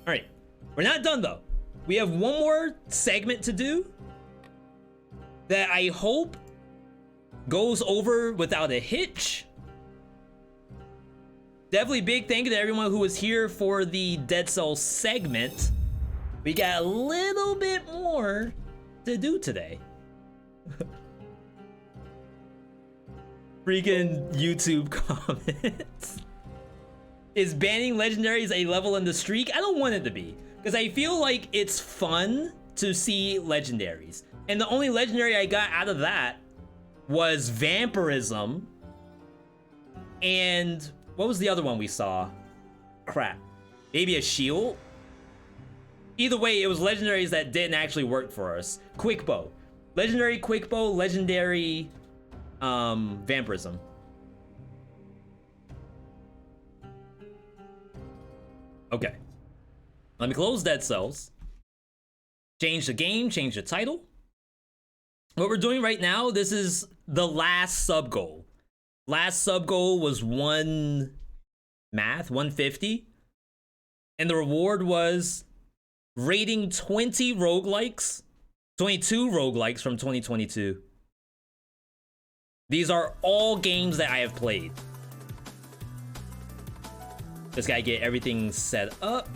All right, we're not done though. We have one more segment to do that I hope goes over without a hitch. Definitely big thank you to everyone who was here for the Dead Cells segment. We got a little bit more to do today. Freaking YouTube comments. Is banning legendaries a level in the streak? I don't want it to be, because I feel like it's fun to see legendaries. And the only legendary I got out of that was vampirism. And what was the other one we saw? Crap. Maybe a shield? Either way, it was legendaries that didn't actually work for us. Quick bow. Legendary quick bow, legendary vampirism. Okay. Let me close Dead Cells. Change the game, change the title. What we're doing right now, this is the last sub goal. Last sub goal was 150. And the reward was rating 20 roguelikes, 22 roguelikes from 2022. These are all games that I have played. Just gotta get everything set up.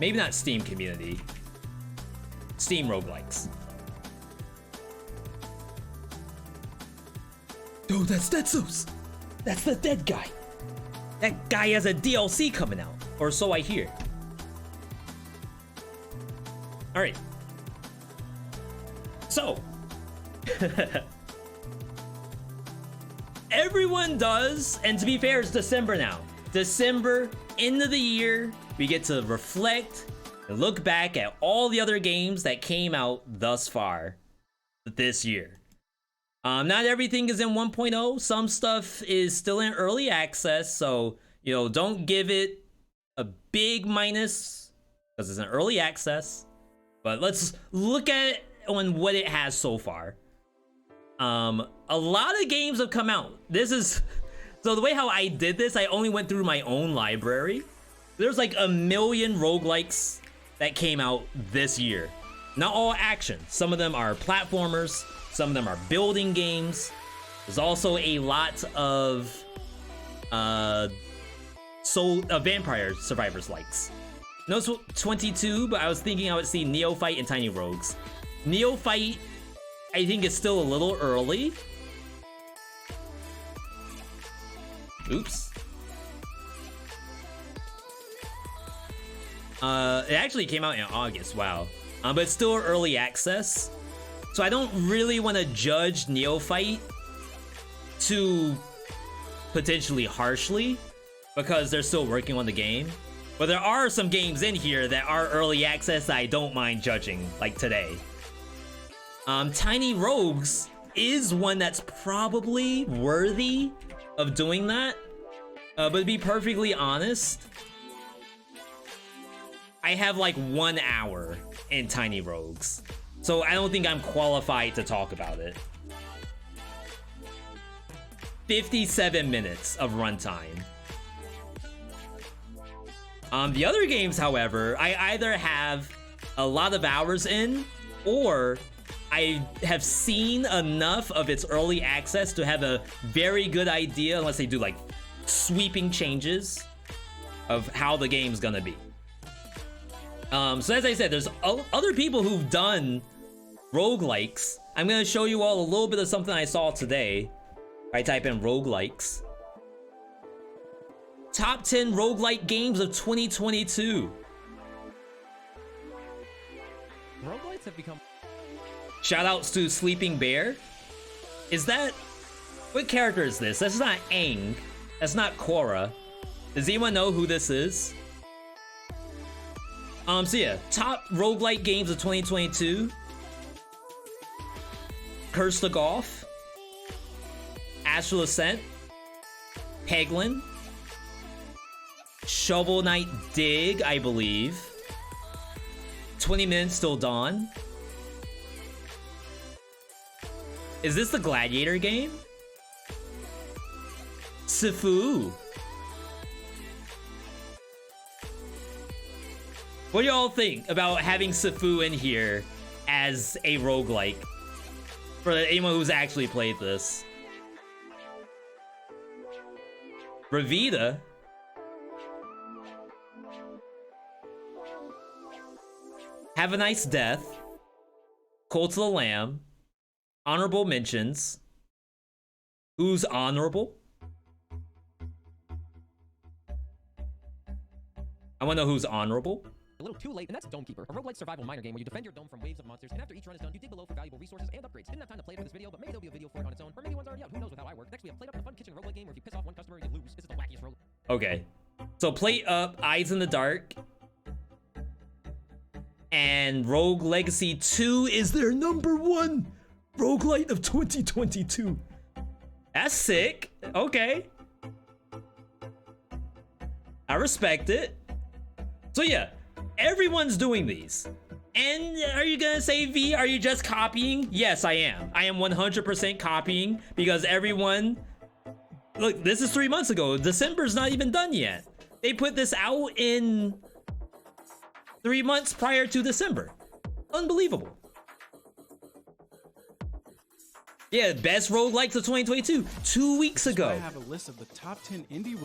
Maybe not Steam community. Steam roguelikes. Oh, that's Dead Cells. That's the dead guy. That guy has a DLC coming out, or so I hear. All right. So, everyone does, and to be fair, it's December now. December, end of the year, we get to reflect and look back at all the other games that came out thus far this year. Not everything is in 1.0. Some stuff is still in early access, so, you know, don't give it a big minus because it's in early access. But let's look at it on what it has so far. A lot of games have come out. This is, so the way how I did this, I only went through my own library. There's like 1 million roguelikes that came out this year. Not all action. Some of them are platformers. Some of them are building games. There's also a lot of Vampire Survivors likes. No 22, but I was thinking I would see Neophyte and Tiny Rogues. Neophyte, I think, is still a little early. Oops. It actually came out in August, wow. But it's still early access. So I don't really want to judge Neophyte too potentially harshly because they're still working on the game. But there are some games in here that are early access that I don't mind judging, like today. Tiny Rogues is one that's probably worthy of doing that. But to be perfectly honest, I have like 1 hour in Tiny Rogues. So I don't think I'm qualified to talk about it. 57 minutes of runtime. The other games, however, I either have a lot of hours in, or I have seen enough of its early access to have a very good idea, unless they do like sweeping changes, of how the game's gonna be. So as I said, there's other people who've done roguelikes. I'm gonna show you all a little bit of something I saw today. I type in roguelikes. Top 10 roguelike games of 2022. Roguelikes have become... Shoutouts to Sleeping Bear. Is that... What character is this? That's not Aang. That's not Korra. Does anyone know who this is? So yeah, top roguelike games of 2022. Curse the Golf, Astral Ascent, Peglin, Shovel Knight Dig, I believe, 20 Minutes Till Dawn. Is this the Gladiator game? Sifu. What do y'all think about having Sifu in here as a roguelike? For anyone who's actually played this. Ravita. Have a Nice Death. Cult of the Lamb. Honorable mentions. Who's honorable? I want to know who's honorable. A little too late, and that's Dome Keeper, a roguelike survival minor game where you defend your dome from waves of monsters, and after each run is done, you dig below for valuable resources and upgrades. Didn't have time to play it for this video, but maybe there'll be a video for it on its own, or maybe one's already out. Who knows with how I work? Next, we have Plate Up, a fun kitchen roguelike game where if you piss off one customer, you lose. This is the wackiest rogue. Okay, so Plate Up, Eyes in the Dark, and Rogue Legacy 2 is their #1 roguelite of 2022. That's sick. Okay, I respect it. So yeah, everyone's doing these. And are you gonna say, V, are you just copying? Yes, I am. I am 100% copying because everyone... Look, this is 3 months ago. December's not even done yet. They put this out in 3 months prior to December. Unbelievable. Yeah, best roguelikes of 2022, 2 weeks ago. I have a list of the top 10 indie...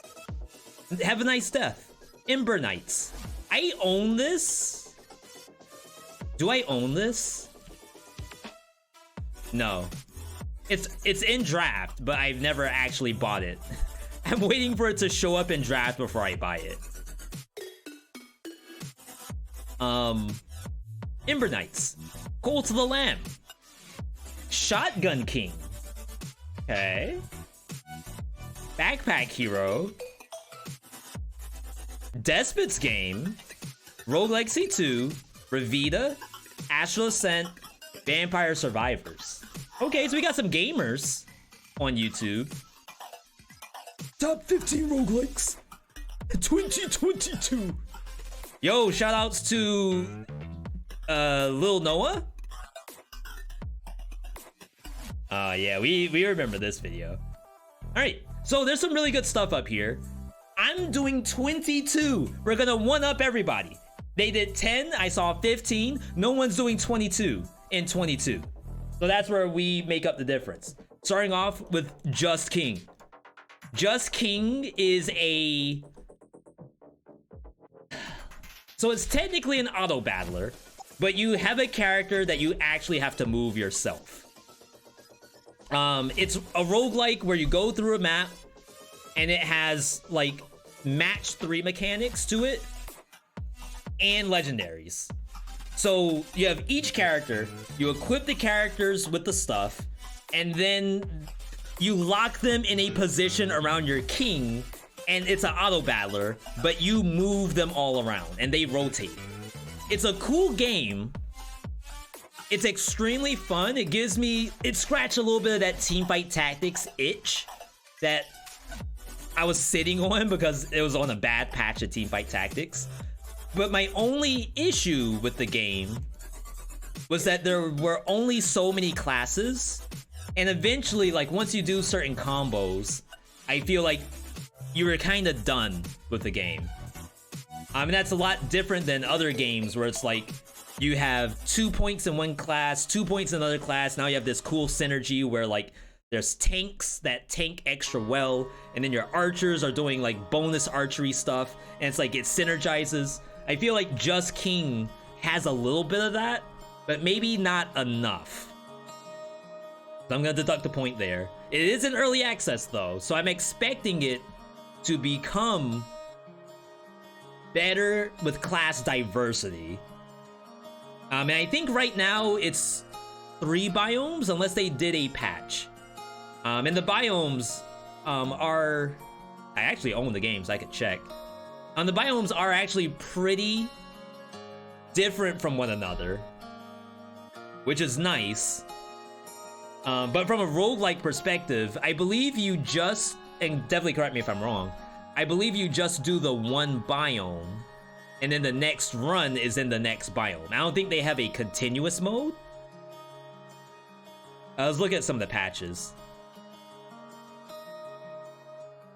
Have a Nice Death. Ember Knights. I own this? Do I own this? No. It's in draft, but I've never actually bought it. I'm waiting for it to show up in draft before I buy it. Ember Knights. Cult of the Lamb. Shotgun King. Okay. Backpack Hero. Despot's Game, Rogue Legacy 2, Ravita, Astral Ascent, Vampire Survivors. Okay, so we got some gamers on YouTube. Top 15 roguelikes 2022. Yo, shoutouts to Lil Noah. Yeah, we remember this video. All right, so there's some really good stuff up here. I'm doing 22. We're gonna one up everybody. They did 10, I saw 15. No one's doing 22 in 22. So that's where we make up the difference. Starting off with Just King. Just King is a... So it's technically an auto battler, but you have a character that you actually have to move yourself. It's a roguelike where you go through a map and it has like match 3 mechanics to it and legendaries. So you have each character, you equip the characters with the stuff, and then you lock them in a position around your king, and it's an auto battler, but you move them all around and they rotate. It's a cool game. It's extremely fun. It scratched a little bit of that teamfight tactics itch that I was sitting on because it was on a bad patch of Teamfight Tactics. But my only issue with the game was that there were only so many classes, and eventually, like, once you do certain combos, I feel like you were kind of done with the game. I mean, that's a lot different than other games where it's like you have 2 points in one class, 2 points in another class. Now you have this cool synergy where, like, there's tanks that tank extra well, and then your archers are doing like bonus archery stuff, and it's like it synergizes. I feel like Just King has a little bit of that, but maybe not enough. So I'm gonna deduct the point there. It is in early access though, so I'm expecting it to become better with class diversity. And I think right now it's 3 biomes unless they did a patch. And the biomes are... I actually own the games, I could check. The biomes are actually pretty different from one another, which is nice. But from a roguelike perspective, I believe you just... And definitely correct me if I'm wrong. I believe you just do the one biome, and then the next run is in the next biome. I don't think they have a continuous mode. Let's look at some of the patches.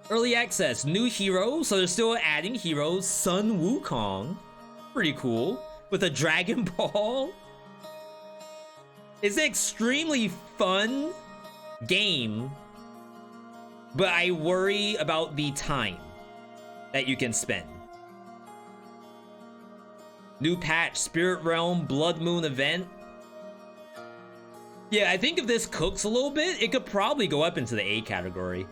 Early access, new hero, so they're still adding heroes. Sun Wukong, pretty cool, with a Dragon Ball. It's an extremely fun game, but I worry about the time that you can spend. New patch, Spirit Realm, Blood Moon event. Yeah, I think if this cooks a little bit, it could probably go up into the A category.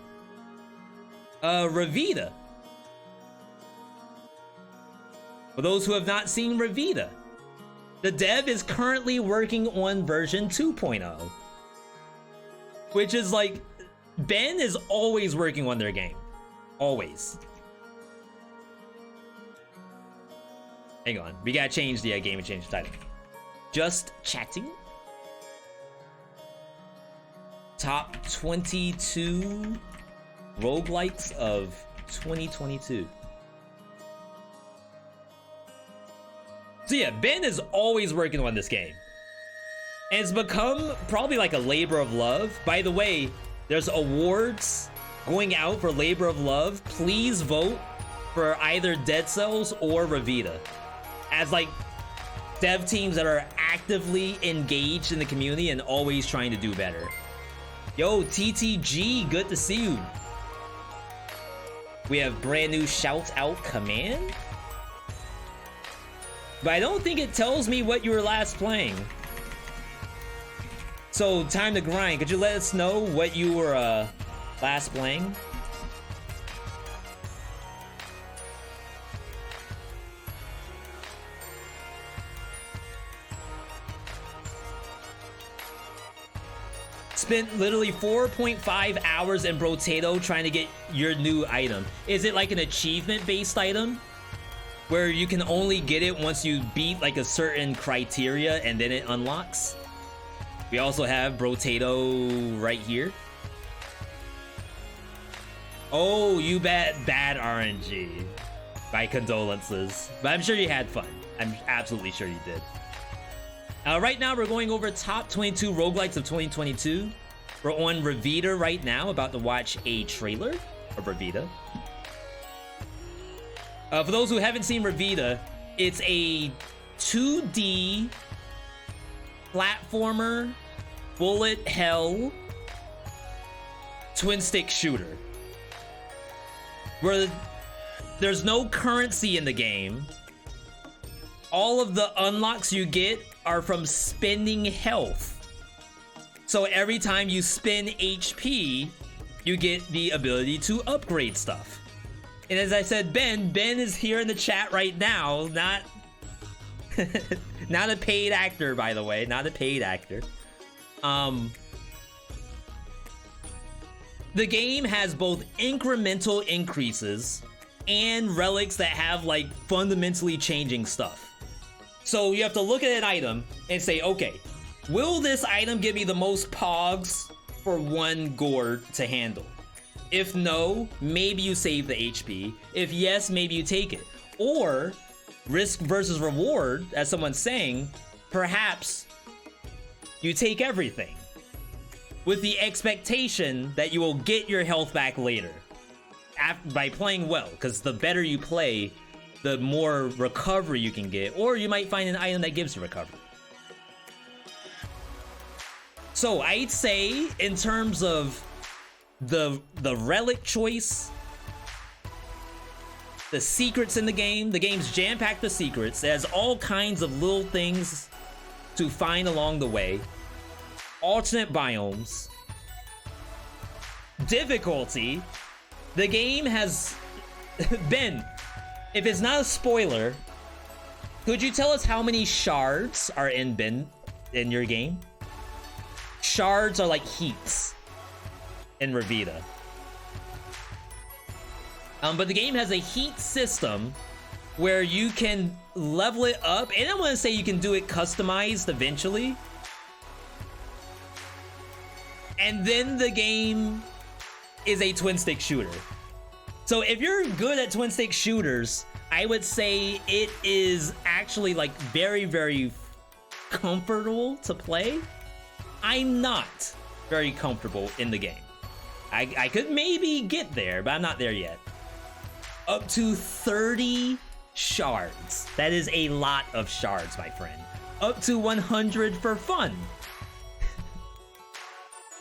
Revita. For those who have not seen Revita, the dev is currently working on version 2.0. Which is like, Ben is always working on their game. Always. Hang on, we gotta change the game and change the title. Just chatting. Top 22 roguelikes of 2022. So yeah, Ben is always working on this game. And it's become probably like a labor of love. By the way, there's awards going out for labor of love. Please vote for either Dead Cells or Revita as like dev teams that are actively engaged in the community and always trying to do better. Yo, TTG, good to see you. We have brand new shout out command, but I don't think it tells me what you were last playing. So time to grind. Could you let us know what you were last playing? Spent literally 4.5 hours in Brotato trying to get your new item. Is it like an achievement-based item? Where you can only get it once you beat like a certain criteria and then it unlocks? We also have Brotato right here. Oh, you bad RNG. My condolences. But I'm sure you had fun. I'm absolutely sure you did. Right now, we're going over top 22 roguelikes of 2022. We're on Revita right now, about to watch a trailer of Revita. For those who haven't seen Revita, it's a 2D platformer, bullet hell, twin stick shooter. Where there's no currency in the game. All of the unlocks you get are from spending health. So every time you spend HP, you get the ability to upgrade stuff. And as I said, Ben is here in the chat right now, not not a paid actor, by the way, not a paid actor. The game has both incremental increases and relics that have like fundamentally changing stuff. So you have to look at an item and say, okay, will this item give me the most pogs for one gourd to handle? If no, maybe you save the HP. If yes, maybe you take it. Or risk versus reward, as someone's saying, perhaps you take everything with the expectation that you will get your health back later by playing well, because the better you play, the more recovery you can get, or you might find an item that gives you recovery. So I'd say in terms of the relic choice, the secrets in the game's jam-packed with secrets. There's all kinds of little things to find along the way. Alternate biomes. Difficulty. The game has... Ben, if it's not a spoiler, could you tell us how many shards are in your game? Shards are like heats in Revita. But the game has a heat system where you can level it up, and I want to say you can do it customized eventually. And then the game is a twin stick shooter. So if you're good at twin stick shooters, I would say it is actually like very, very comfortable to play. I'm not very comfortable in the game. I could maybe get there, but I'm not there yet. Up to 30 shards. That is a lot of shards, my friend. Up to 100 for fun.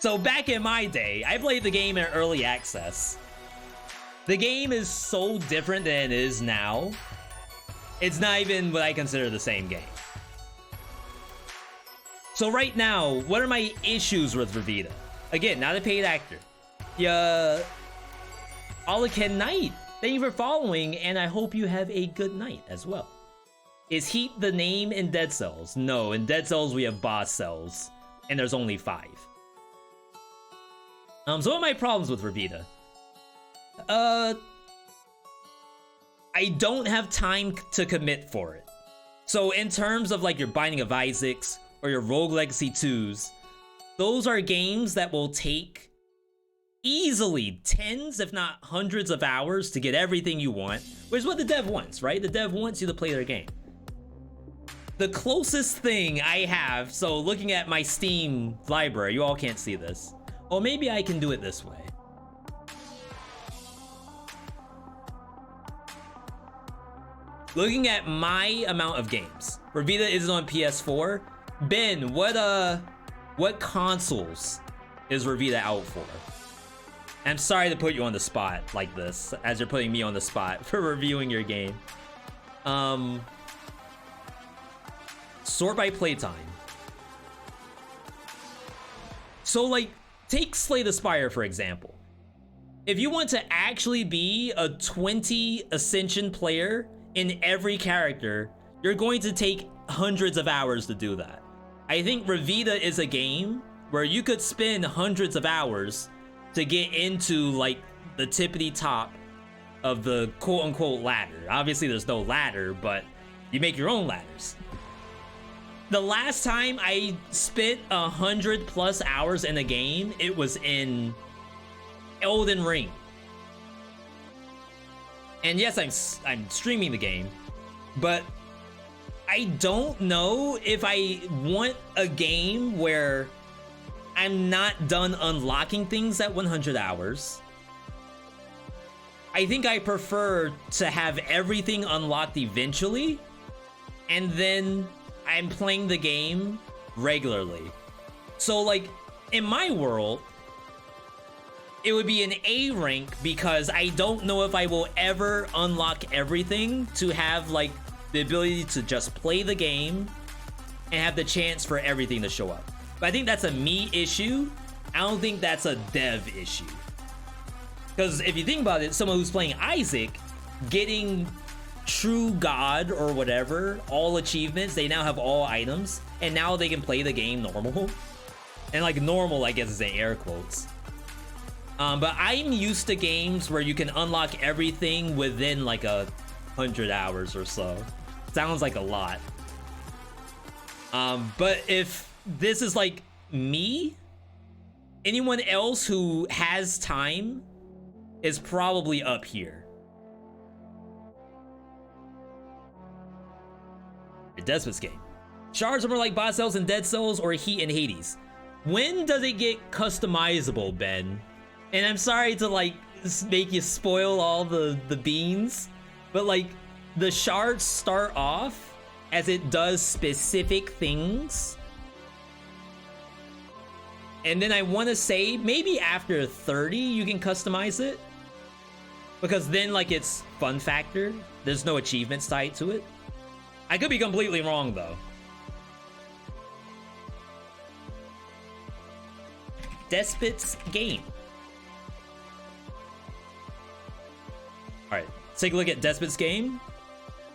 So back in my day, I played the game in early access. The game is so different than it is now. It's not even what I consider the same game. So right now, what are my issues with Vita? Again, not a paid actor. Yeah, Olaken Knight, thank you for following, and I hope you have a good night as well. Is Heat the name in Dead Cells? No, in Dead Cells we have boss cells, and there's only 5. So what are my problems with Vita? I don't have time to commit for it. So in terms of like your Binding of Isaacs or your Rogue Legacy 2s, those are games that will take easily tens, if not hundreds of hours to get everything you want, which is what the dev wants, right? The dev wants you to play their game. The closest thing I have, so looking at my Steam library, you all can't see this. Well, maybe I can do it this way. Looking at my amount of games, Vita is on PS4. Ben, what consoles is Vita out for? I'm sorry to put you on the spot like this, as you're putting me on the spot for reviewing your game. Sort by playtime. So like, take Slay the Spire for example. If you want to actually be a 20 Ascension player in every character, you're going to take hundreds of hours to do that. I think Vita is a game where you could spend hundreds of hours to get into like the tippity top of the quote-unquote ladder. Obviously there's no ladder, but you make your own ladders. The last time I spent 100+ hours in a game, it was in Elden Ring. And yes, I'm streaming the game, but I don't know if I want a game where I'm not done unlocking things at 100 hours. I think I prefer to have everything unlocked eventually, and then I'm playing the game regularly. So like, in my world, it would be an A rank because I don't know if I will ever unlock everything to have like the ability to just play the game and have the chance for everything to show up. But I think that's a me issue. I don't think that's a dev issue. Because if you think about it, someone who's playing Isaac, getting True God or whatever, all achievements, they now have all items, and now they can play the game normal. And like normal, I guess is in air quotes. But I'm used to games where you can unlock everything within like 100 hours or so. Sounds like a lot. But if this is like me, anyone else who has time is probably up here. A Despot's game. Shards are more like boss cells in Dead Cells or Heat and Hades. When does it get customizable, Ben? And I'm sorry to like make you spoil all the beans, but like the shards start off as it does specific things. And then I want to say maybe after 30 you can customize it, because then like it's fun factor. There's no achievements tied to it. I could be completely wrong though. Despot's game. All right, let's take a look at Despot's game.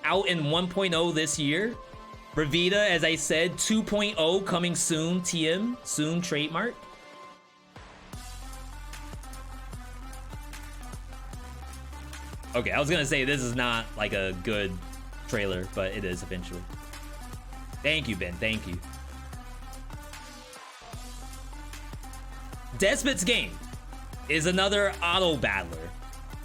Out in 1.0 this year. Vita, as I said, 2.0 coming soon. TM, soon trademark. Okay, I was gonna say this is not like a good trailer, but it is eventually. Thank you, Ben, thank you. Despot's game is another auto battler.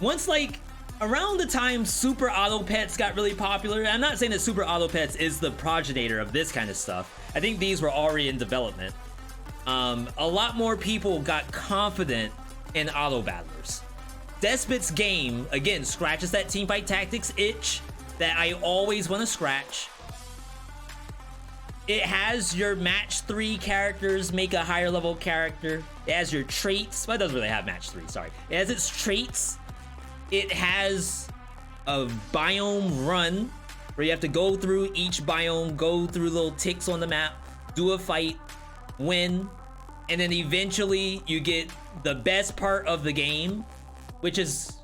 Once like around the time Super Auto Pets got really popular, I'm not saying that Super Auto Pets is the progenitor of this kind of stuff. I think these were already in development. A lot more people got confident in auto battlers. Despot's game, again, scratches that teamfight tactics itch that I always want to scratch. It has your match 3 characters make a higher level character. It has your traits. Well, it doesn't really have match 3, sorry. It has its traits. It has a biome run where you have to go through each biome, go through little ticks on the map, do a fight, win, and then eventually you get the best part of the game, which is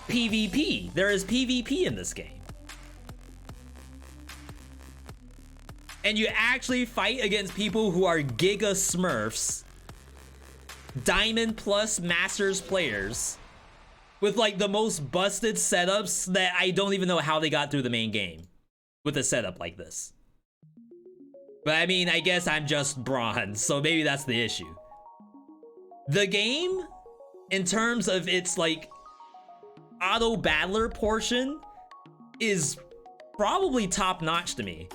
PvP. There is PvP in this game. And you actually fight against people who are Giga Smurfs, Diamond plus Masters players, with like the most busted setups that I don't even know how they got through the main game with a setup like this. But I mean, I guess I'm just bronze, so maybe that's the issue. The game, in terms of its like auto battler portion, is probably top notch to me.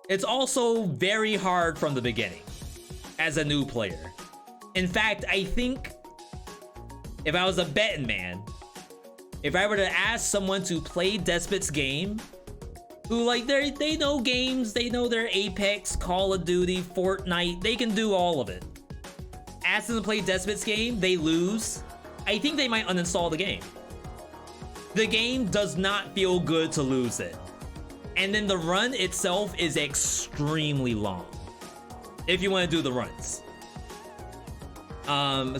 It's also very hard from the beginning as a new player. In fact, I think if I was a betting man, if I were to ask someone to play Despot's game, who like they know games, they know their Apex, Call of Duty, Fortnite, they can do all of it. Ask them to play Despot's game, they lose. I think they might uninstall the game. The game does not feel good to lose it. And then the run itself is extremely long if you want to do the runs.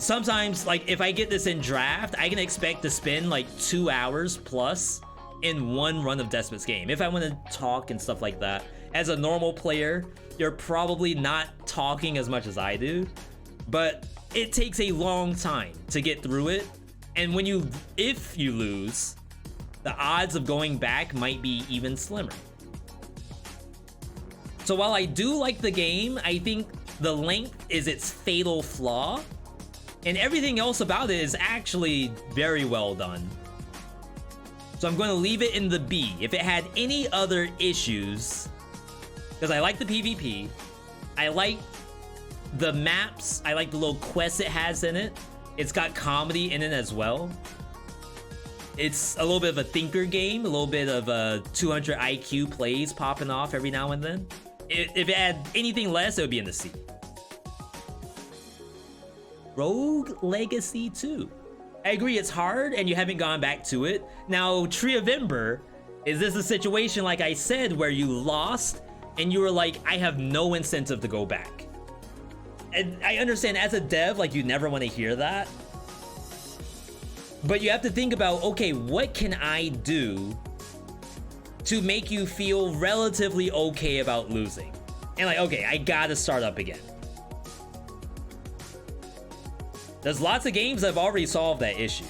Sometimes, like, if I get this in draft, I can expect to spend like 2 hours plus in one run of Despot's game. If I want to talk and stuff like that. As a normal player, you're probably not talking as much as I do, but it takes a long time to get through it. And if you lose, the odds of going back might be even slimmer. So while I do like the game, I think the length is its fatal flaw, and everything else about it is actually very well done. So I'm going to leave it in the B. If it had any other issues, because I like the PvP, I like the maps, I like the little quests it has in it. It's got comedy in it as well. It's a little bit of a thinker game, a little bit of a 200 IQ plays popping off every now and then. If it had anything less, it would be in the C. Rogue Legacy 2. I agree, it's hard and you haven't gone back to it. Now, Tree of Ember, is this a situation like I said where you lost and you were like, I have no incentive to go back? And I understand as a dev, like, you never want to hear that. But you have to think about, okay, what can I do to make you feel relatively okay about losing? And like, okay, I gotta start up again. There's lots of games that have already solved that issue.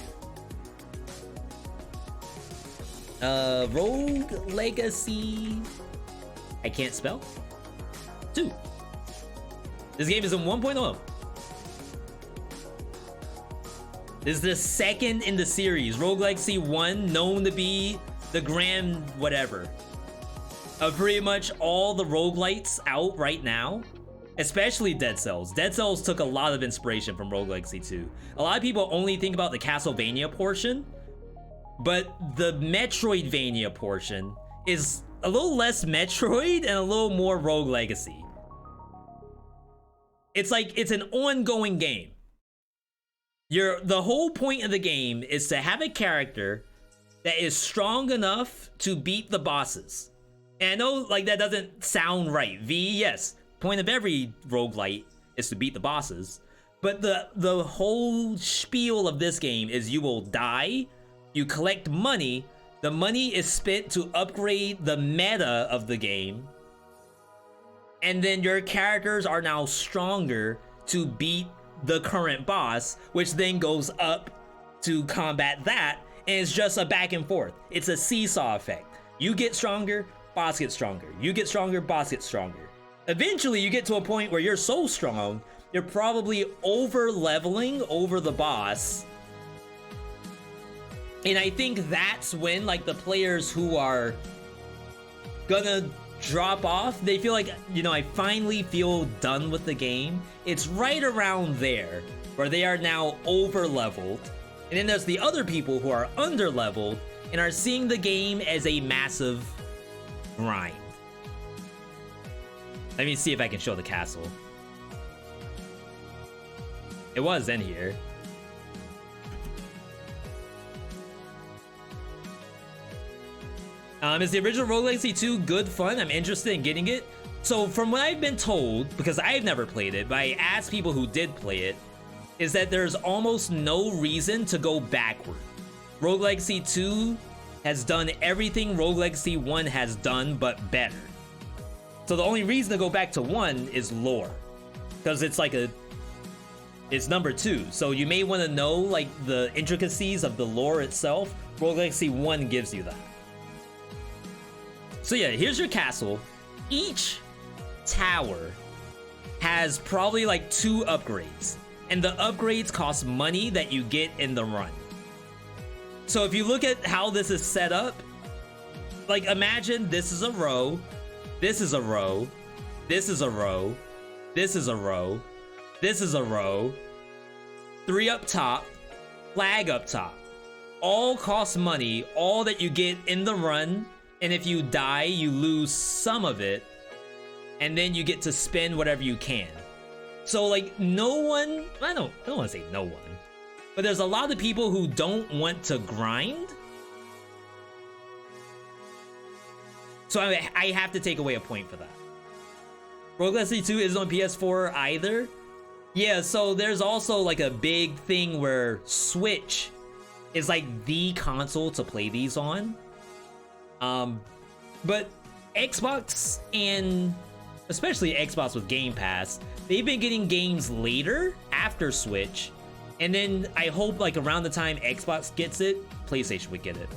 Rogue Legacy... I can't spell? 2. This game is in 1.0. This is the second in the series. Rogue Legacy 1, known to be the grand whatever of pretty much all the roguelites out right now, especially Dead Cells. Dead Cells took a lot of inspiration from Rogue Legacy 2. A lot of people only think about the Castlevania portion, but the Metroidvania portion is a little less Metroid and a little more Rogue Legacy. It's like, it's an ongoing game. The whole point of the game is to have a character that is strong enough to beat the bosses. And I know, like, that doesn't sound right. Yes, point of every roguelite is to beat the bosses. But the whole spiel of this game is you will die, you collect money, the money is spent to upgrade the meta of the game, and then your characters are now stronger to beat the current boss, which then goes up to combat that, and it's just a back and forth. It's a seesaw effect. You get stronger, boss gets stronger. You get stronger, boss gets stronger. Eventually, you get to a point where you're so strong, you're probably over-leveling over the boss. And I think that's when, like, the players who are gonna drop off, they feel like, you know, I finally feel done with the game. It's right around there where they are now over leveled. And then there's the other people who are under leveled and are seeing the game as a massive grind. Let me see if I can show the castle. It was in here. Is the original Roguelikes 2 good fun? I'm interested in getting it. So from what I've been told, because I've never played it, but I asked people who did play it, is that there's almost no reason to go backward. Roguelikes 2 has done everything Roguelikes 1 has done, but better. So the only reason to go back to 1 is lore. Because it's like it's number 2. So you may want to know like the intricacies of the lore itself. Roguelikes 1 gives you that. So yeah, here's your castle. Each tower has probably like 2 upgrades. And the upgrades cost money that you get in the run. So if you look at how this is set up, like imagine this is a row, this is a row, this is a row, this is a row, this is a row, 3 up top, flag up top. All cost money, all that you get in the run. And if you die, you lose some of it, and then you get to spend whatever you can. So like no one, I don't want to say no one, but there's a lot of people who don't want to grind. So I have to take away a point for that. Roguelikes 2 isn't on PS4 either. Yeah, so there's also like a big thing where Switch is like the console to play these on. But Xbox, and especially Xbox with Game Pass, they've been getting games later after Switch, and then I hope like around the time Xbox gets it, PlayStation would get it.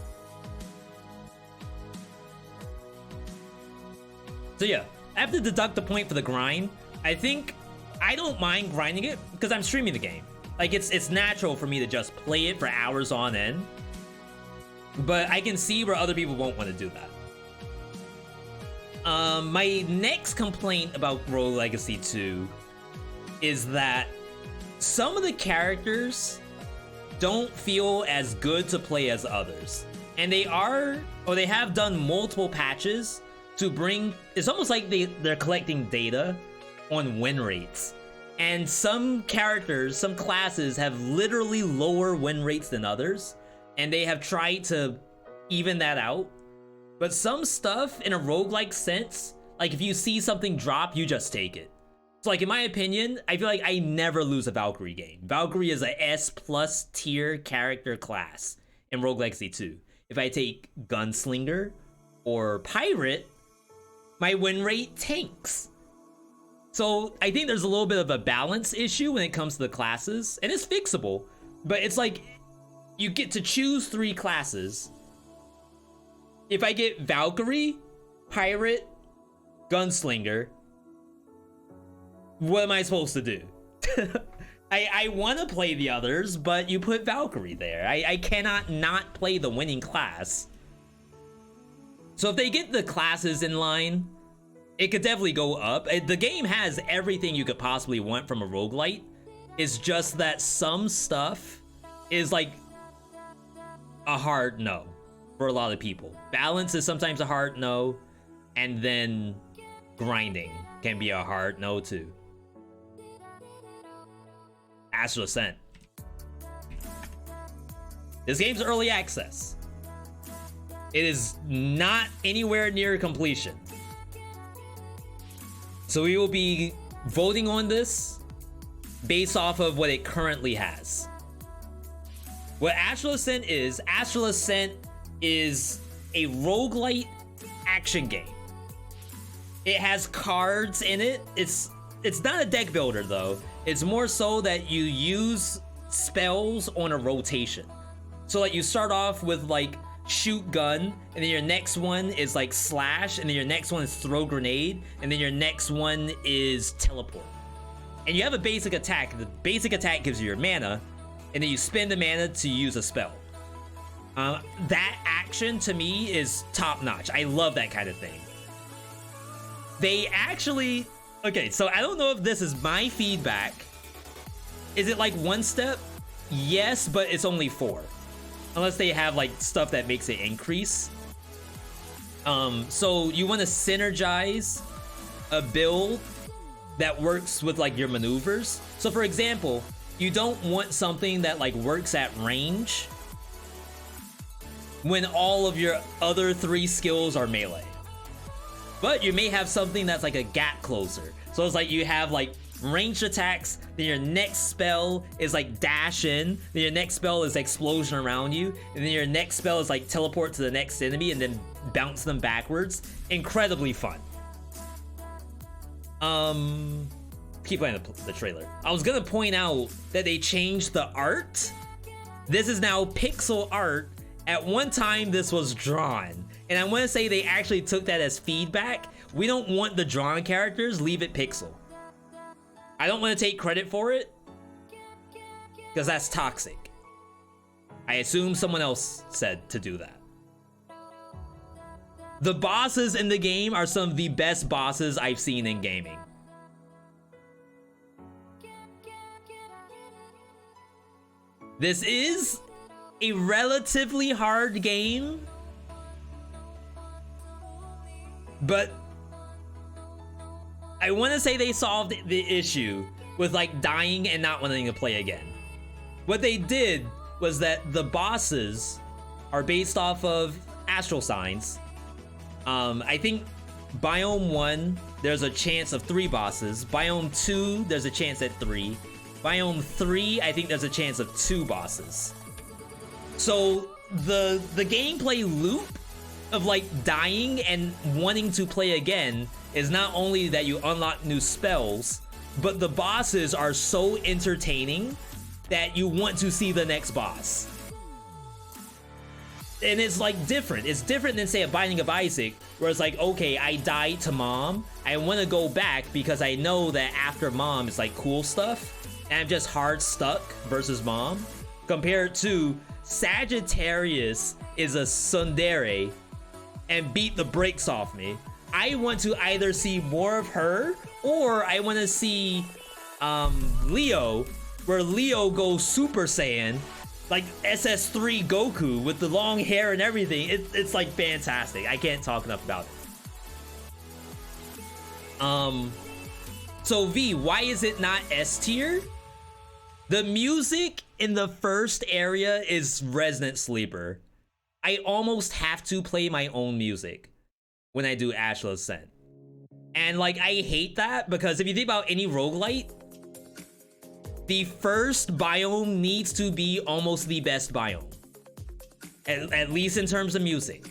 So yeah, I have to deduct the point for the grind. I think I don't mind grinding it because I'm streaming the game. Like it's natural for me to just play it for hours on end. But I can see where other people won't want to do that. My next complaint about Roguelikes 2 is that some of the characters don't feel as good to play as others. And they have done multiple patches to bring, it's almost like they're collecting data on win rates. And some characters, some classes have literally lower win rates than others. And they have tried to even that out. But some stuff in a roguelike sense, like if you see something drop, you just take it. So like in my opinion, I feel like I never lose a Valkyrie game. Valkyrie is a S+ tier character class in Roguelikes 2. If I take Gunslinger or Pirate, my win rate tanks. So I think there's a little bit of a balance issue when it comes to the classes, and it's fixable, but it's like you get to choose 3 classes. If I get Valkyrie, Pirate, Gunslinger, what am I supposed to do? I want to play the others, but you put Valkyrie there. I cannot not play the winning class. So if they get the classes in line, it could definitely go up. The game has everything you could possibly want from a roguelite. It's just that some stuff is like a hard no for a lot of people. Balance is sometimes a hard no, and then grinding can be a hard no too. Astral Ascent. This game's early access. It is not anywhere near completion. So we will be voting on this based off of what it currently has. What Astral Ascent is a roguelite action game. It has cards in it. It's not a deck builder though. It's more so that you use spells on a rotation. So like you start off with like shoot gun, and then your next one is like slash, and then your next one is throw grenade, and then your next one is teleport. And you have a basic attack. The basic attack gives you your mana, and then you spend the mana to use a spell. That action to me is top notch. I love that kind of thing. They actually, okay, so I don't know if this is my feedback Is it like one step? Yes, but it's only 4. Unless they have like stuff that makes it increase. So you want to synergize a build that works with like your maneuvers. So for example, you don't want something that like works at range when all of your other 3 skills are melee. But you may have something that's like a gap closer. So it's like you have like ranged attacks, then your next spell is like dash in, then your next spell is explosion around you, and then your next spell is like teleport to the next enemy and then bounce them backwards. Incredibly fun. Keep playing the trailer. I was gonna point out that they changed the art. This is now pixel art. At one time this was drawn, and I want to say they actually took that as feedback. We don't want the drawn characters, leave it pixel. I don't want to take credit for it because that's toxic. I assume someone else said to do that. The bosses in the game are some of the best bosses I've seen in gaming. This is a relatively hard game, but I want to say they solved the issue with like dying and not wanting to play again. What they did was that the bosses are based off of astral signs. I think Biome 1, there's a chance of 3 bosses. Biome 2, there's a chance at 3. Biome 3, I think there's a chance of 2 bosses. So the gameplay loop of like dying and wanting to play again is not only that you unlock new spells, but the bosses are so entertaining that you want to see the next boss. And it's like different. It's different than say a Binding of Isaac, where it's like, okay, I died to mom. I want to go back because I know that after mom it's like cool stuff. And I'm just hard stuck versus mom. Compared to Sagittarius is a tsundere and beat the brakes off me. I want to either see more of her, or I want to see Leo, where Leo goes Super Saiyan, like SS3 Goku with the long hair and everything. It's like fantastic. I can't talk enough about it. So V, why is it not S tier? The music in the first area is Resident Sleeper. I almost have to play my own music when I do Ashla Ascent. And like, I hate that because if you think about any roguelite, the first biome needs to be almost the best biome. At least in terms of music.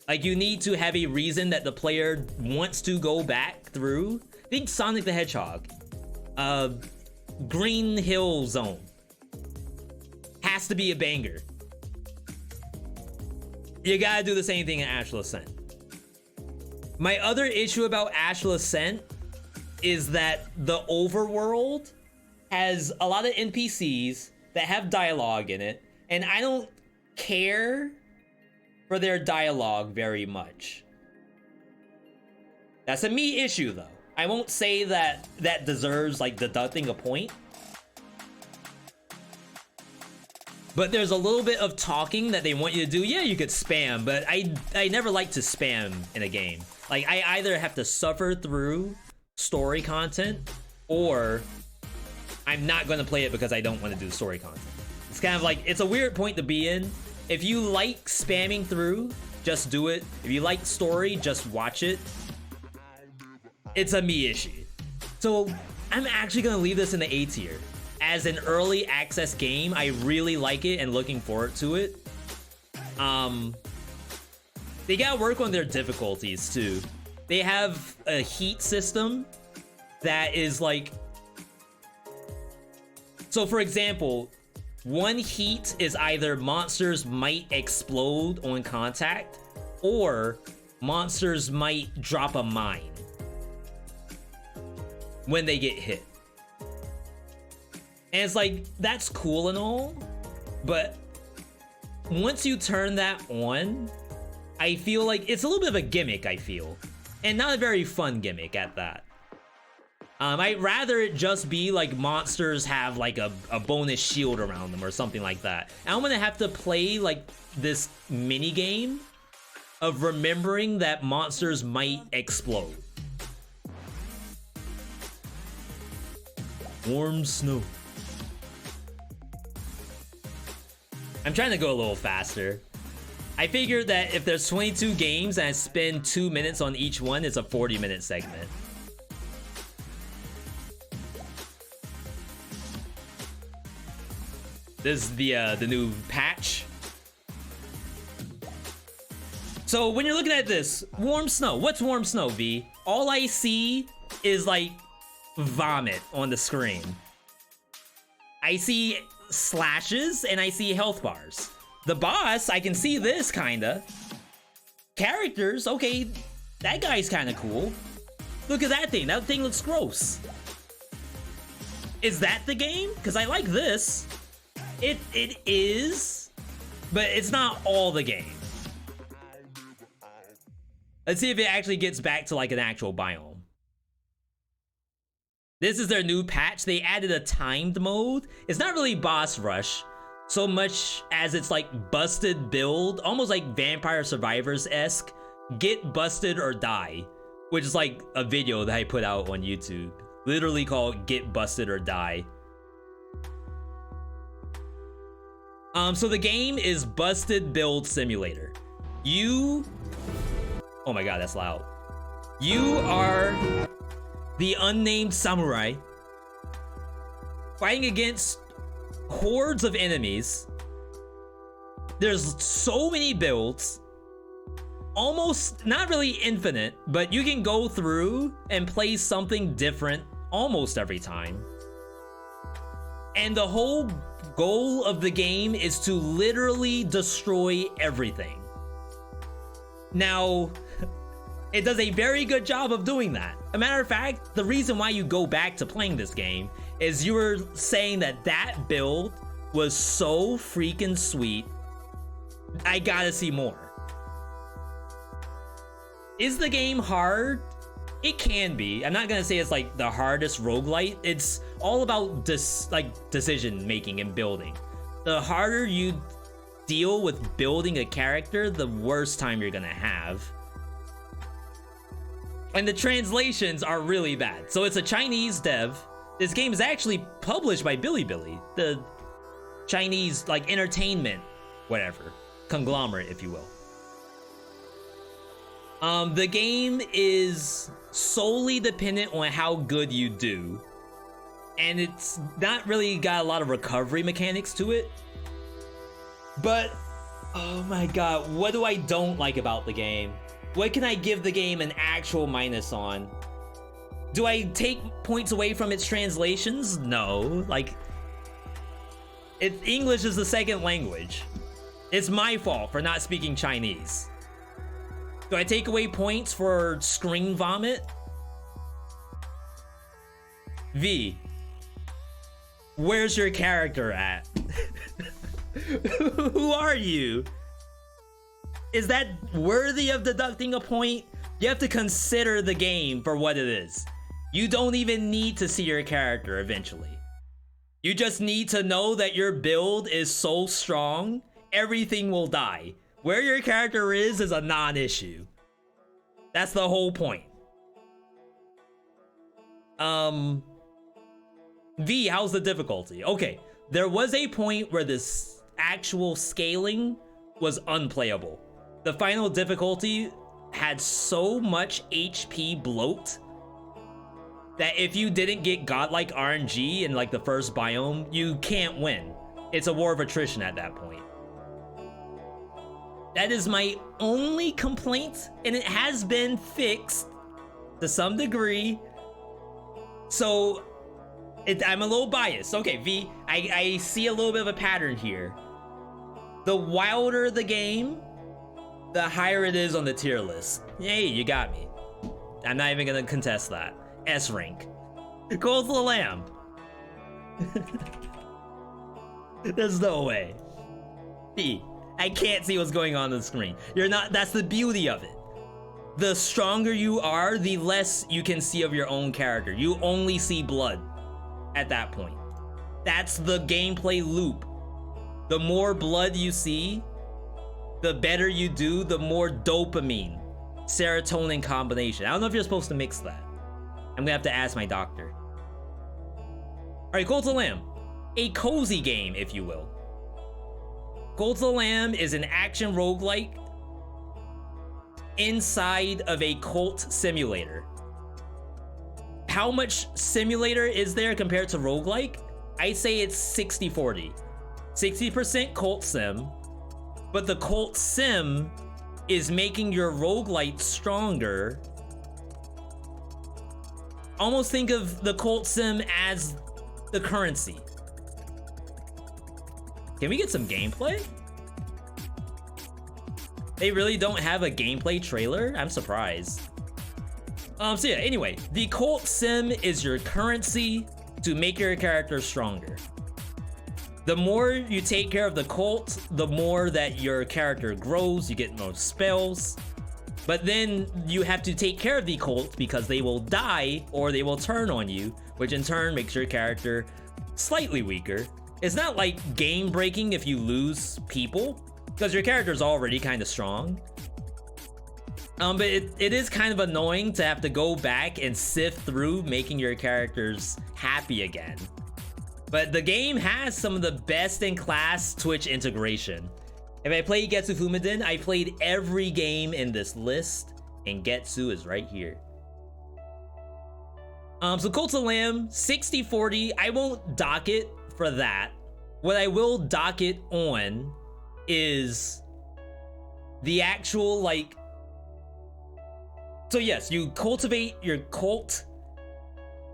Like, you need to have a reason that the player wants to go back through. Think Sonic the Hedgehog. Green Hill Zone. Has to be a banger. You gotta do the same thing in Ashla Ascent. My other issue about Ashla Ascent is that the overworld has a lot of NPCs that have dialogue in it, and I don't care for their dialogue very much. That's a me issue though. I won't say that that deserves like deducting a point. But there's a little bit of talking that they want you to do. Yeah, you could spam, but I never like to spam in a game. Like, I either have to suffer through story content, or I'm not going to play it because I don't want to do story content. It's kind of like, it's a weird point to be in. If you like spamming through, just do it. If you like story, just watch it. It's a me issue. So I'm actually going to leave this in the A tier. As an early access game, I really like it and looking forward to it. They gotta work on their difficulties too. They have a heat system that is like... So for example, one heat is either monsters might explode on contact, or monsters might drop a mine when they get hit. And it's like, that's cool and all, but once you turn that on, I feel like it's a little bit of a gimmick, I feel. And not a very fun gimmick at that. I'd rather it just be like monsters have like a bonus shield around them or something like that. I'm gonna have to play like this mini game of remembering that monsters might explode. Warm snow. I'm trying to go a little faster. I figured that if there's 22 games and I spend 2 minutes on each one, it's a 40-minute segment. This is the new patch. So when you're looking at this, warm snow. What's warm snow, V? All I see is like vomit on the screen. I see slashes and I see health bars. The boss, I can see this kinda. Characters, okay, that guy's kinda cool. Look at that thing. That thing looks gross. Is that the game? Because I like this. It is, but it's not all the game. Let's see if it actually gets back to like an actual biome. This is their new patch. They added a timed mode. It's not really boss rush so much as it's like busted build, almost like Vampire Survivors-esque. Get busted or die, which is like a video that I put out on YouTube, literally called Get Busted or Die. So the game is Busted Build Simulator. Oh my god, that's loud. You are the unnamed samurai fighting against hordes of enemies. There's so many builds, almost not really infinite, but you can go through and play something different almost every time. And the whole goal of the game is to literally destroy everything. Now, it does a very good job of doing that. A matter of fact, the reason why you go back to playing this game is you were saying that that build was so freaking sweet. I gotta see more. Is the game hard? It can be. I'm not gonna say it's like the hardest roguelite. It's all about decision making and building. The harder you deal with building a character, the worse time you're gonna have. And the translations are really bad. So it's a Chinese dev. This game is actually published by Bilibili, the Chinese like entertainment, whatever, conglomerate, if you will. The game is solely dependent on how good you do, and it's not really got a lot of recovery mechanics to it. But oh my god, what do I don't like about the game? What can I give the game an actual minus on? Do I take points away from its translations? No. Like, English is the second language. It's my fault for not speaking Chinese. Do I take away points for screen vomit? V, where's your character at? Who are you? Is that worthy of deducting a point? You have to consider the game for what it is. You don't even need to see your character eventually. You just need to know that your build is so strong, everything will die. Where your character is a non-issue. That's the whole point. V, how's the difficulty? Okay, there was a point where this actual scaling was unplayable. The final difficulty had so much HP bloat that if you didn't get godlike RNG in like the first biome, you can't win. It's a war of attrition at that point. That is my only complaint, and it has been fixed to some degree. So I'm a little biased. Okay, V, I see a little bit of a pattern here. The wilder the game, the higher it is on the tier list. Yay, you got me. I'm not even gonna contest that. S rank. Cold the lamb. There's no way. V, I can't see what's going on the screen. You're not, that's the beauty of it. the stronger you are, the less you can see of your own character. You only see blood at that point. That's the gameplay loop. The more blood you see, the better you do, the more dopamine, serotonin combination. I don't know if you're supposed to mix that. I'm gonna have to ask my doctor. All right, Cult of the Lamb. A cozy game, if you will. Cult of the Lamb is an action roguelike inside of a cult simulator. How much simulator is there compared to roguelike? I'd say it's 60-40. 60% cult sim, but the cult sim is making your roguelite stronger. Almost think of the cult sim as the currency. Can we get some gameplay? They really don't have a gameplay trailer? I'm surprised. So yeah, anyway, the cult sim is your currency to make your character stronger. The more you take care of the cult, the more that your character grows, you get more spells. But then you have to take care of the cult because they will die or they will turn on you, which in turn makes your character slightly weaker. It's not like game breaking if you lose people, because your character's already kind of strong. But it is kind of annoying to have to go back and sift through making your characters happy again. But the game has some of the best in class Twitch integration. If I played Getsu Fumaden, I played every game in this list, and Getsu is right here. So Cult of the Lamb, 60-40. I won't dock it for that. What I will dock it on is the actual, like... So yes, you cultivate your cult.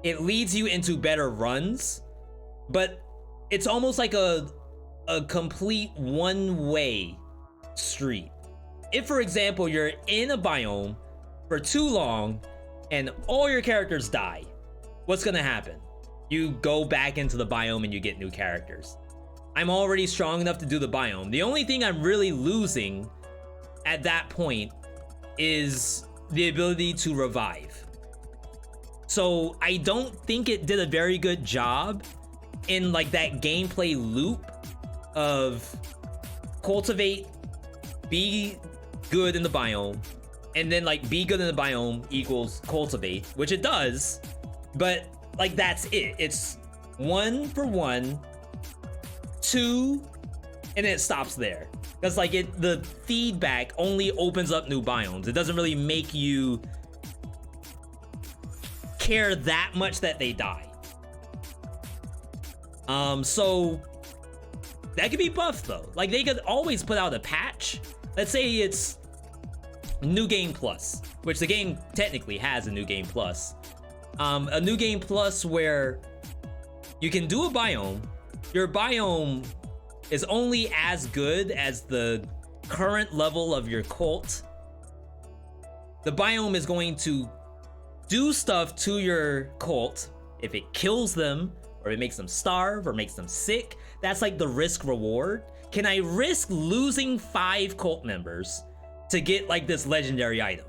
It leads you into better runs, but it's almost like a complete one-way street. If, for example, you're in a biome for too long and all your characters die, what's gonna happen? You go back into the biome and you get new characters. I'm already strong enough to do the biome. The only thing I'm really losing at that point is the ability to revive. So I don't think it did a very good job in like that gameplay loop of cultivate, be good in the biome, and then like be good in the biome equals cultivate, which it does, but like that's it. It's 1 for 1, 2, and then it stops there. That's like the feedback only opens up new biomes. It doesn't really make you care that much that they die. So that could be buffed though. Like they could always put out a patch. Let's say it's New Game Plus, which the game technically has a New Game Plus. A New Game Plus where you can do a biome. Your biome is only as good as the current level of your cult. The biome is going to do stuff to your cult. If it kills them, or it makes them starve, or makes them sick, that's like the risk reward. Can I risk losing 5 cult members to get like this legendary item?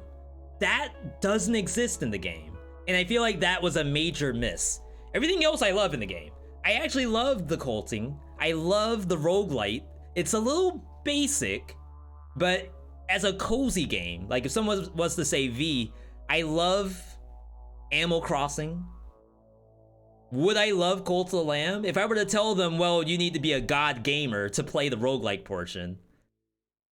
That doesn't exist in the game. And I feel like that was a major miss. Everything else I love in the game. I actually love the culting. I love the roguelite. It's a little basic, but as a cozy game, like if someone was to say V, I love Animal Crossing. Would I love Cult of the Lamb? If I were to tell them, well, you need to be a god gamer to play the roguelike portion,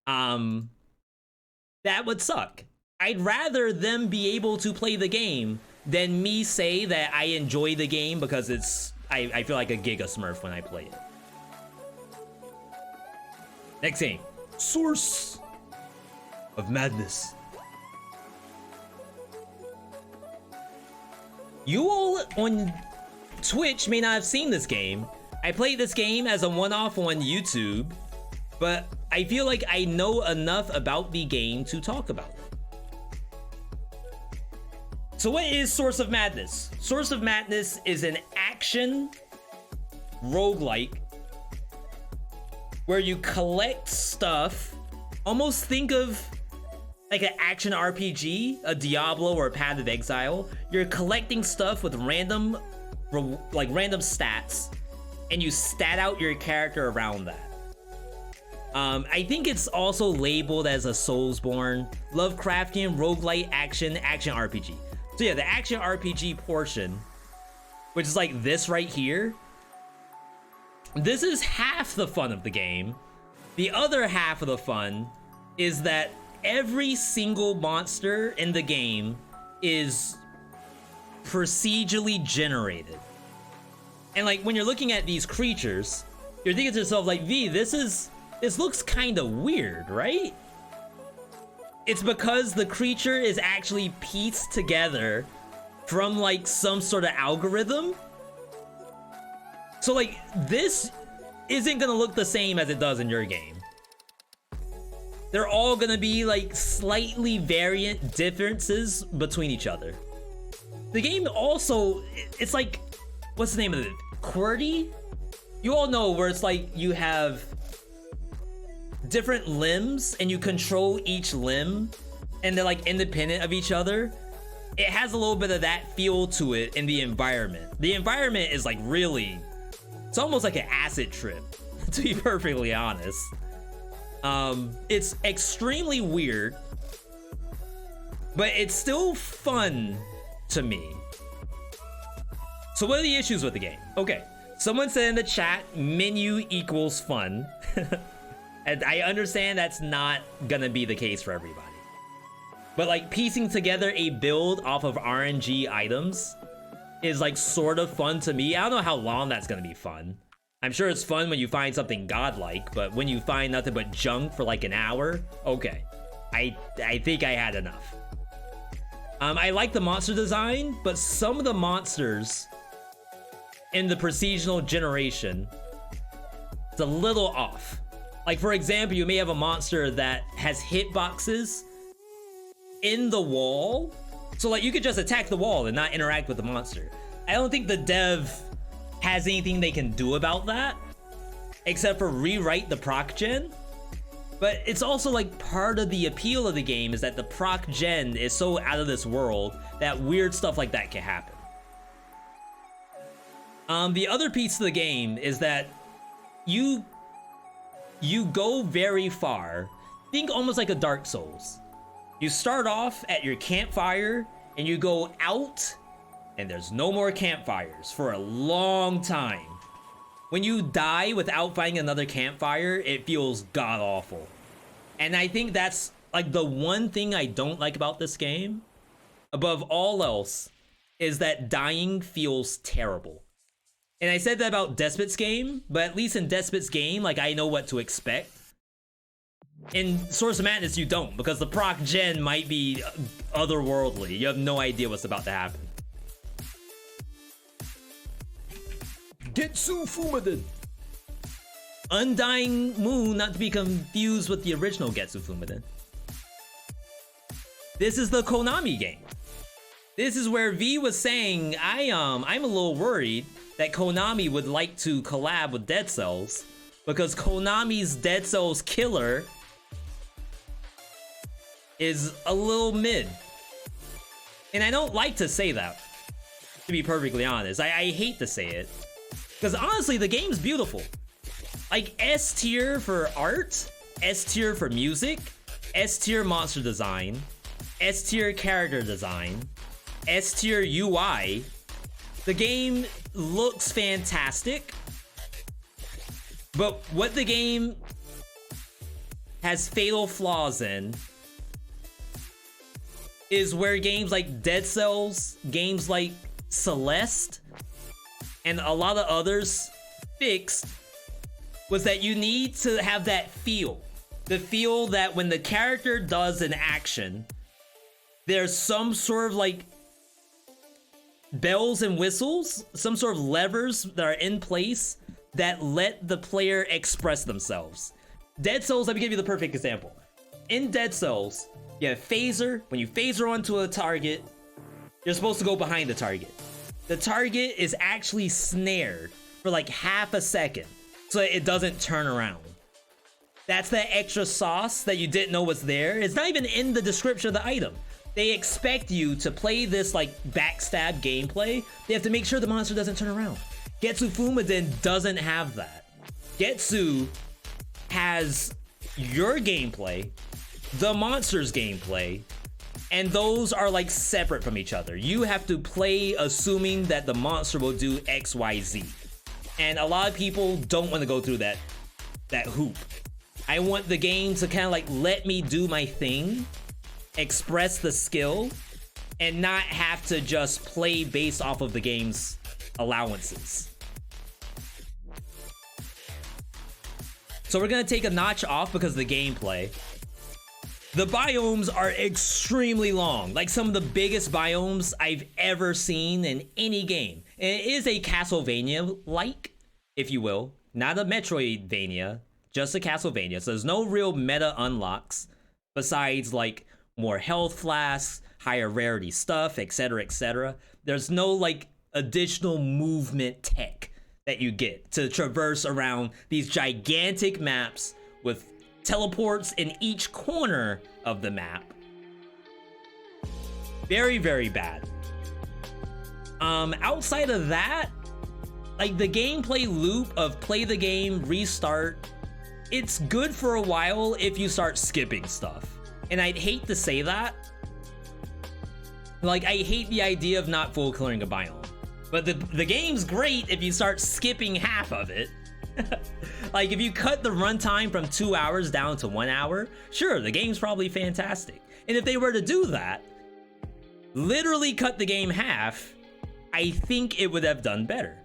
that would suck. I'd rather them be able to play the game than me say that I enjoy the game because it's, I feel like a Giga Smurf when I play it. Next game, Source of Madness. You all on Twitch may not have seen this game. I played this game as a one-off on YouTube, but I feel like I know enough about the game to talk about it. So what is Source of Madness? Source of Madness is an action roguelike where you collect stuff. Almost think of like an action RPG, a Diablo or a Path of Exile, you're collecting stuff with random stats, and you stat out your character around that. I think it's also labeled as a Soulsborne, Lovecraftian, roguelite, action RPG. So yeah, the action RPG portion, which is like this right here, this is half the fun of the game. The other half of the fun is that every single monster in the game is procedurally generated. And like when you're looking at these creatures, you're thinking to yourself like, V, this looks kind of weird, right? It's because the creature is actually pieced together from like some sort of algorithm. So like this isn't gonna look the same as it does in your game. They're all gonna be like slightly variant differences between each other. The game also, it's like, what's the name of it? QWERTY? You all know where it's like you have different limbs and you control each limb and they're like independent of each other. It has a little bit of that feel to it in the environment. The environment is like really, it's almost like an acid trip, to be perfectly honest. It's extremely weird, but it's still fun to me. So what are the issues with the game? Okay, someone said in the chat, menu equals fun. And I understand that's not gonna be the case for everybody. But like piecing together a build off of RNG items is like sort of fun to me. I don't know how long that's gonna be fun. I'm sure it's fun when you find something godlike, but when you find nothing but junk for like an hour, okay. I think I had enough. I like the monster design, but some of the monsters in the procedural generation, it's a little off. Like for example, you may have a monster that has hitboxes in the wall. So like you could just attack the wall and not interact with the monster. I don't think the dev has anything they can do about that, except for rewrite the proc gen. But it's also like part of the appeal of the game is that the proc gen is so out of this world that weird stuff like that can happen. The other piece of the game is that you go very far. Think almost like a Dark Souls. You start off at your campfire and you go out and there's no more campfires for a long time. When you die without finding another campfire, it feels god-awful. And I think that's like the one thing I don't like about this game, above all else, is that dying feels terrible. And I said that about Despot's game, but at least in Despot's game, like I know what to expect. In Source of Madness, you don't, because the proc gen might be otherworldly. You have no idea what's about to happen. Getsu Fumaden. Undying Moon, not to be confused with the original Getsu Fumaden. This is the Konami game. This is where V was saying, I'm a little worried that Konami would like to collab with Dead Cells because Konami's Dead Cells killer is a little mid. And I don't like to say that, to be perfectly honest. I hate to say it. Because honestly, the game's beautiful. Like S tier for art, S tier for music, S tier monster design, S tier character design, S tier UI. The game looks fantastic. But what the game has fatal flaws in is where games like Dead Cells, games like Celeste, and a lot of others fixed was that you need to have that feel. The feel that when the character does an action, there's some sort of like bells and whistles, some sort of levers that are in place that let the player express themselves. Dead Cells, let me give you the perfect example. In Dead Cells, you have phaser. When you phaser onto a target, you're supposed to go behind the target. The target is actually snared for like half a second so it doesn't turn around. That's that extra sauce that you didn't know was there. It's not even in the description of the item. They expect you to play this like backstab gameplay. They have to make sure the monster doesn't turn around. Getsu Fumaden doesn't have that. Getsu has your gameplay, the monster's gameplay, and those are like separate from each other. You have to play assuming that the monster will do X, Y, Z. And a lot of people don't want to go through that hoop. I want the game to kind of like let me do my thing, express the skill, and not have to just play based off of the game's allowances. So we're gonna take a notch off because of the gameplay. The biomes are extremely long, like some of the biggest biomes I've ever seen in any game. And it is a Castlevania-like, if you will, not a Metroidvania, just a Castlevania. So there's no real meta unlocks besides like more health flasks, higher rarity stuff, etc., etc. There's no like additional movement tech that you get to traverse around these gigantic maps with teleports in each corner of the map. Very, very bad. Outside of that, like the gameplay loop of play the game, restart, it's good for a while if you start skipping stuff. And I'd hate to say that. Like, I hate the idea of not full clearing a biome. But the game's great if you start skipping half of it. Like, if you cut the runtime from 2 hours down to 1 hour, sure, the game's probably fantastic. And if they were to do that, literally cut the game half, I think it would have done better.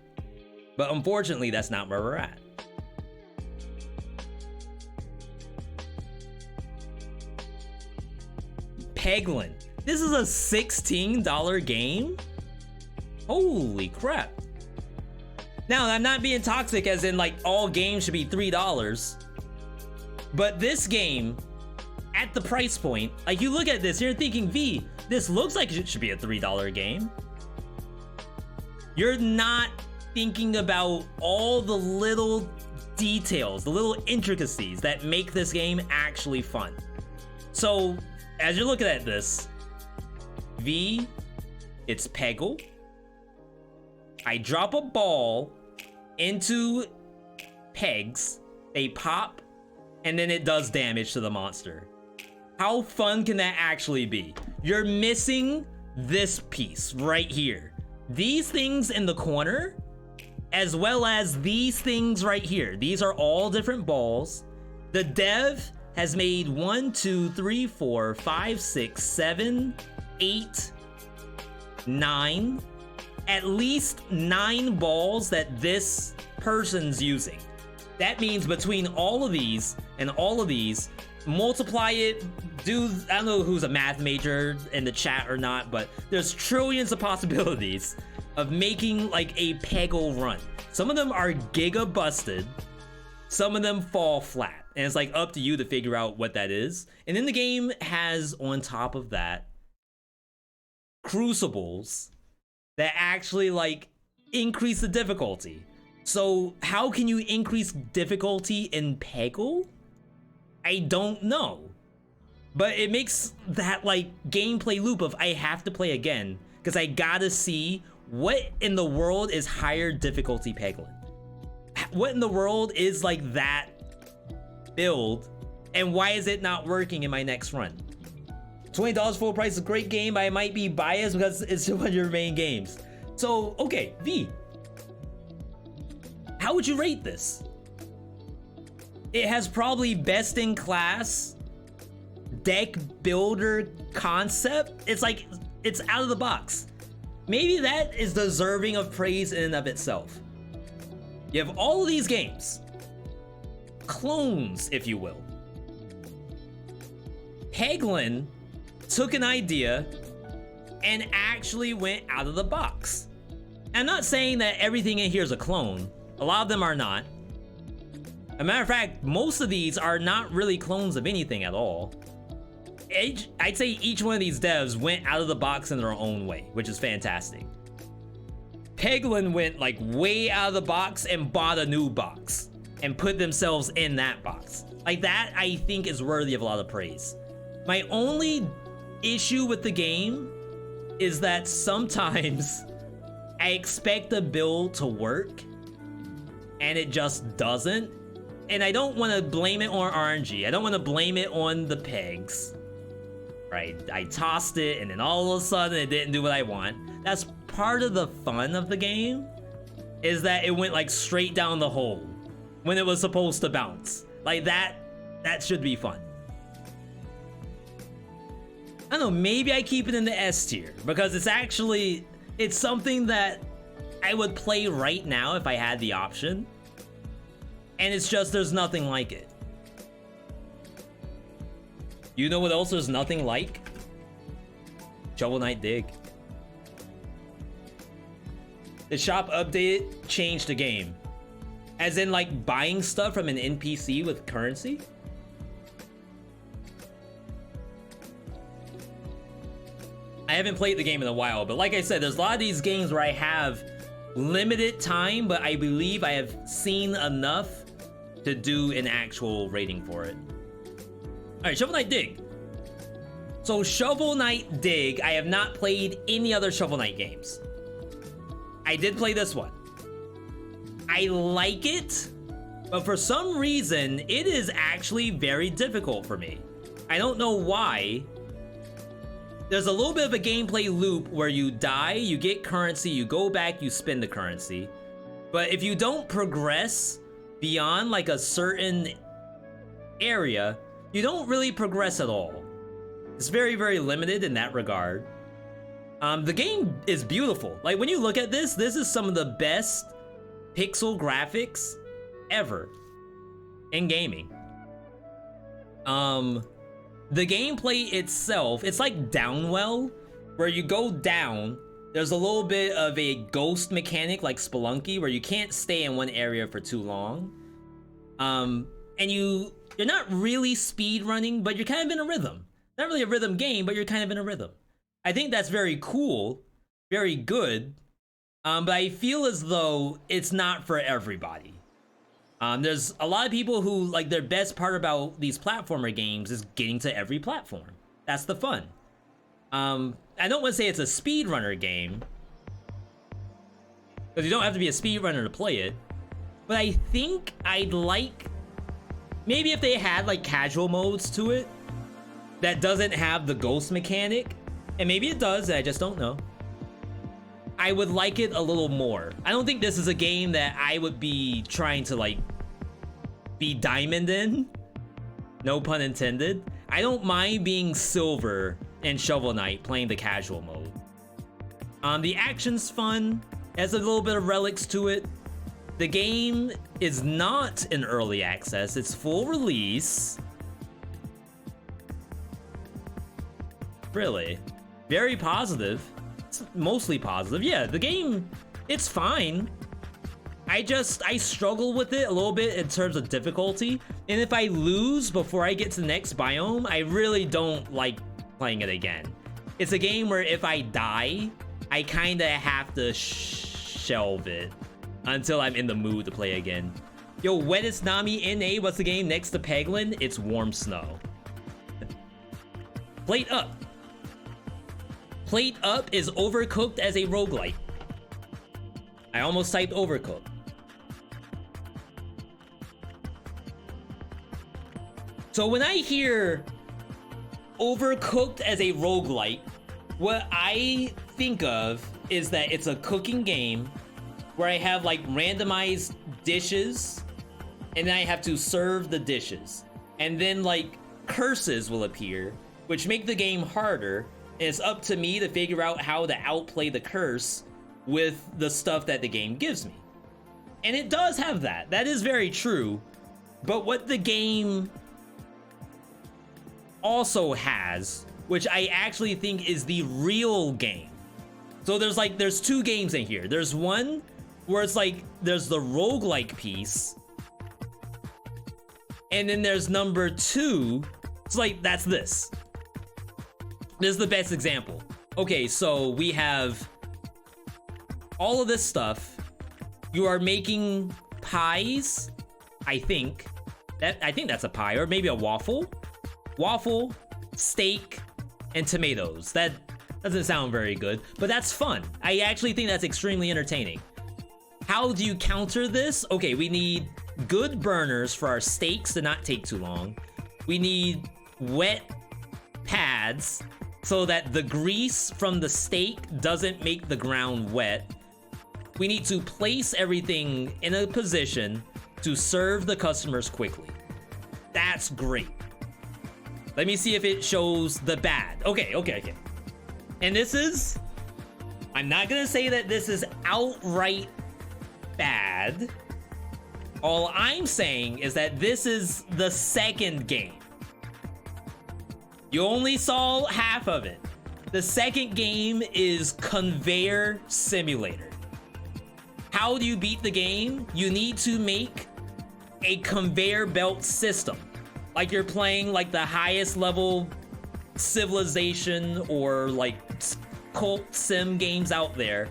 But unfortunately, that's not where we're at. Peglin. This is a $16 game? Holy crap. Now, I'm not being toxic as in like all games should be $3. But this game, at the price point, like you look at this, you're thinking, V, this looks like it should be a $3 game. You're not thinking about all the little details, the little intricacies that make this game actually fun. So, as you're looking at this, V, it's Peggle. I drop a ball into pegs, they pop, and then it does damage to the monster. How fun can that actually be? You're missing this piece right here. These things in the corner, as well as these things right here. These are all different balls. The dev has made 1, 2, 3, 4, 5, 6, 7, 8, 9, at least 9 balls that this person's using. That means between all of these and all of these, multiply it, do, I don't know who's a math major in the chat or not, but there's trillions of possibilities of making like a Peggle run. Some of them are giga busted, some of them fall flat, and it's like up to you to figure out what that is. And then the game has, on top of that, crucibles that actually like increase the difficulty. So how can you increase difficulty in Peggle? I don't know. But it makes that like gameplay loop of I have to play again because I gotta see what in the world is higher difficulty Peglin. What in the world is like that build, and why is it not working in my next run? $20 full price is a great game. I might be biased because it's one of your main games. So, okay, V, how would you rate this? It has probably best in class deck builder concept. It's like, it's out of the box. Maybe that is deserving of praise in and of itself. You have all of these games, clones, if you will. Peglin took an idea and actually went out of the box. I'm not saying that everything in here is a clone. A lot of them are not. As a matter of fact, most of these are not really clones of anything at all. I'd say each one of these devs went out of the box in their own way, which is fantastic. Peglin went like way out of the box and bought a new box and put themselves in that box. Like that, I think is worthy of a lot of praise. My only issue with the game is that sometimes I expect the build to work and it just doesn't. And I don't want to blame it on RNG. I don't want to blame it on the pegs. Right? I tossed it and then all of a sudden it didn't do what I want. That's part of the fun of the game, is that it went like straight down the hole when it was supposed to bounce. Like that should be fun. I don't know, maybe I keep it in the S tier because it's something that I would play right now if I had the option. And it's just, there's nothing like it. You know what else there's nothing like? Shovel Knight Dig. The shop update changed the game. As in like buying stuff from an NPC with currency? I haven't played the game in a while, but like I said, there's a lot of these games where I have limited time, but I believe I have seen enough to do an actual rating for it. Alright, Shovel Knight Dig. So Shovel Knight Dig, I have not played any other Shovel Knight games. I did play this one. I like it, but for some reason, it is actually very difficult for me. I don't know why. There's a little bit of a gameplay loop where you die, you get currency, you go back, you spend the currency. But if you don't progress beyond like a certain area, you don't really progress at all. It's very, very limited in that regard. The game is beautiful. Like when you look at this is some of the best pixel graphics ever in gaming. The gameplay itself, it's like Downwell, where you go down, there's a little bit of a ghost mechanic like Spelunky, where you can't stay in one area for too long. And you're not really speed running, but you're kind of in a rhythm. Not really a rhythm game, but you're kind of in a rhythm. I think that's very cool, very good, but I feel as though it's not for everybody. There's a lot of people who, like, their best part about these platformer games is getting to every platform. That's the fun. I don't want to say it's a speedrunner game, because you don't have to be a speedrunner to play it, but I think I'd like, maybe if they had, like, casual modes to it that doesn't have the ghost mechanic, and maybe it does, I just don't know. I would like it a little more. I don't think this is a game that I would be trying to, like, be diamond in. No pun intended. I don't mind being silver in Shovel Knight, playing the casual mode. The action's fun, has a little bit of relics to it. The game is not in early access, it's full release. Really? Very positive. It's mostly positive. Yeah, the game, it's fine. I struggle with it a little bit in terms of difficulty. And if I lose before I get to the next biome, I really don't like playing it again. It's a game where if I die, I kind of have to shelve it until I'm in the mood to play again. Yo, Wettest Nami NA, what's the game next to Peglin? It's Warm Snow. Plate Up. Plate Up is Overcooked as a roguelike. I almost typed Overcooked. So when I hear Overcooked as a roguelike, what I think of is that it's a cooking game where I have like randomized dishes and then I have to serve the dishes. And then like curses will appear, which make the game harder. And it's up to me to figure out how to outplay the curse with the stuff that the game gives me. And it does have that. That is very true. But what the game also has, which I actually think is the real game. So there's two games in here. There's one where it's like, there's the roguelike piece. And then there's number two. It's like, that's this. This is the best example. Okay, so we have all of this stuff. You are making pies, I think. I think that's a pie, or maybe a waffle. Waffle, steak, and tomatoes. That doesn't sound very good, but that's fun. I actually think that's extremely entertaining. How do you counter this? Okay, we need good burners for our steaks to not take too long. We need wet pads so that the grease from the steak doesn't make the ground wet. We need to place everything in a position to serve the customers quickly. That's great. Let me see if it shows the bad. Okay. And this is, I'm not gonna say that this is outright bad. All I'm saying is that this is the second game. You only saw half of it. The second game is Conveyor Simulator. How do you beat the game? You need to make a conveyor belt system. Like you're playing like the highest level Civilization or like cult sim games out there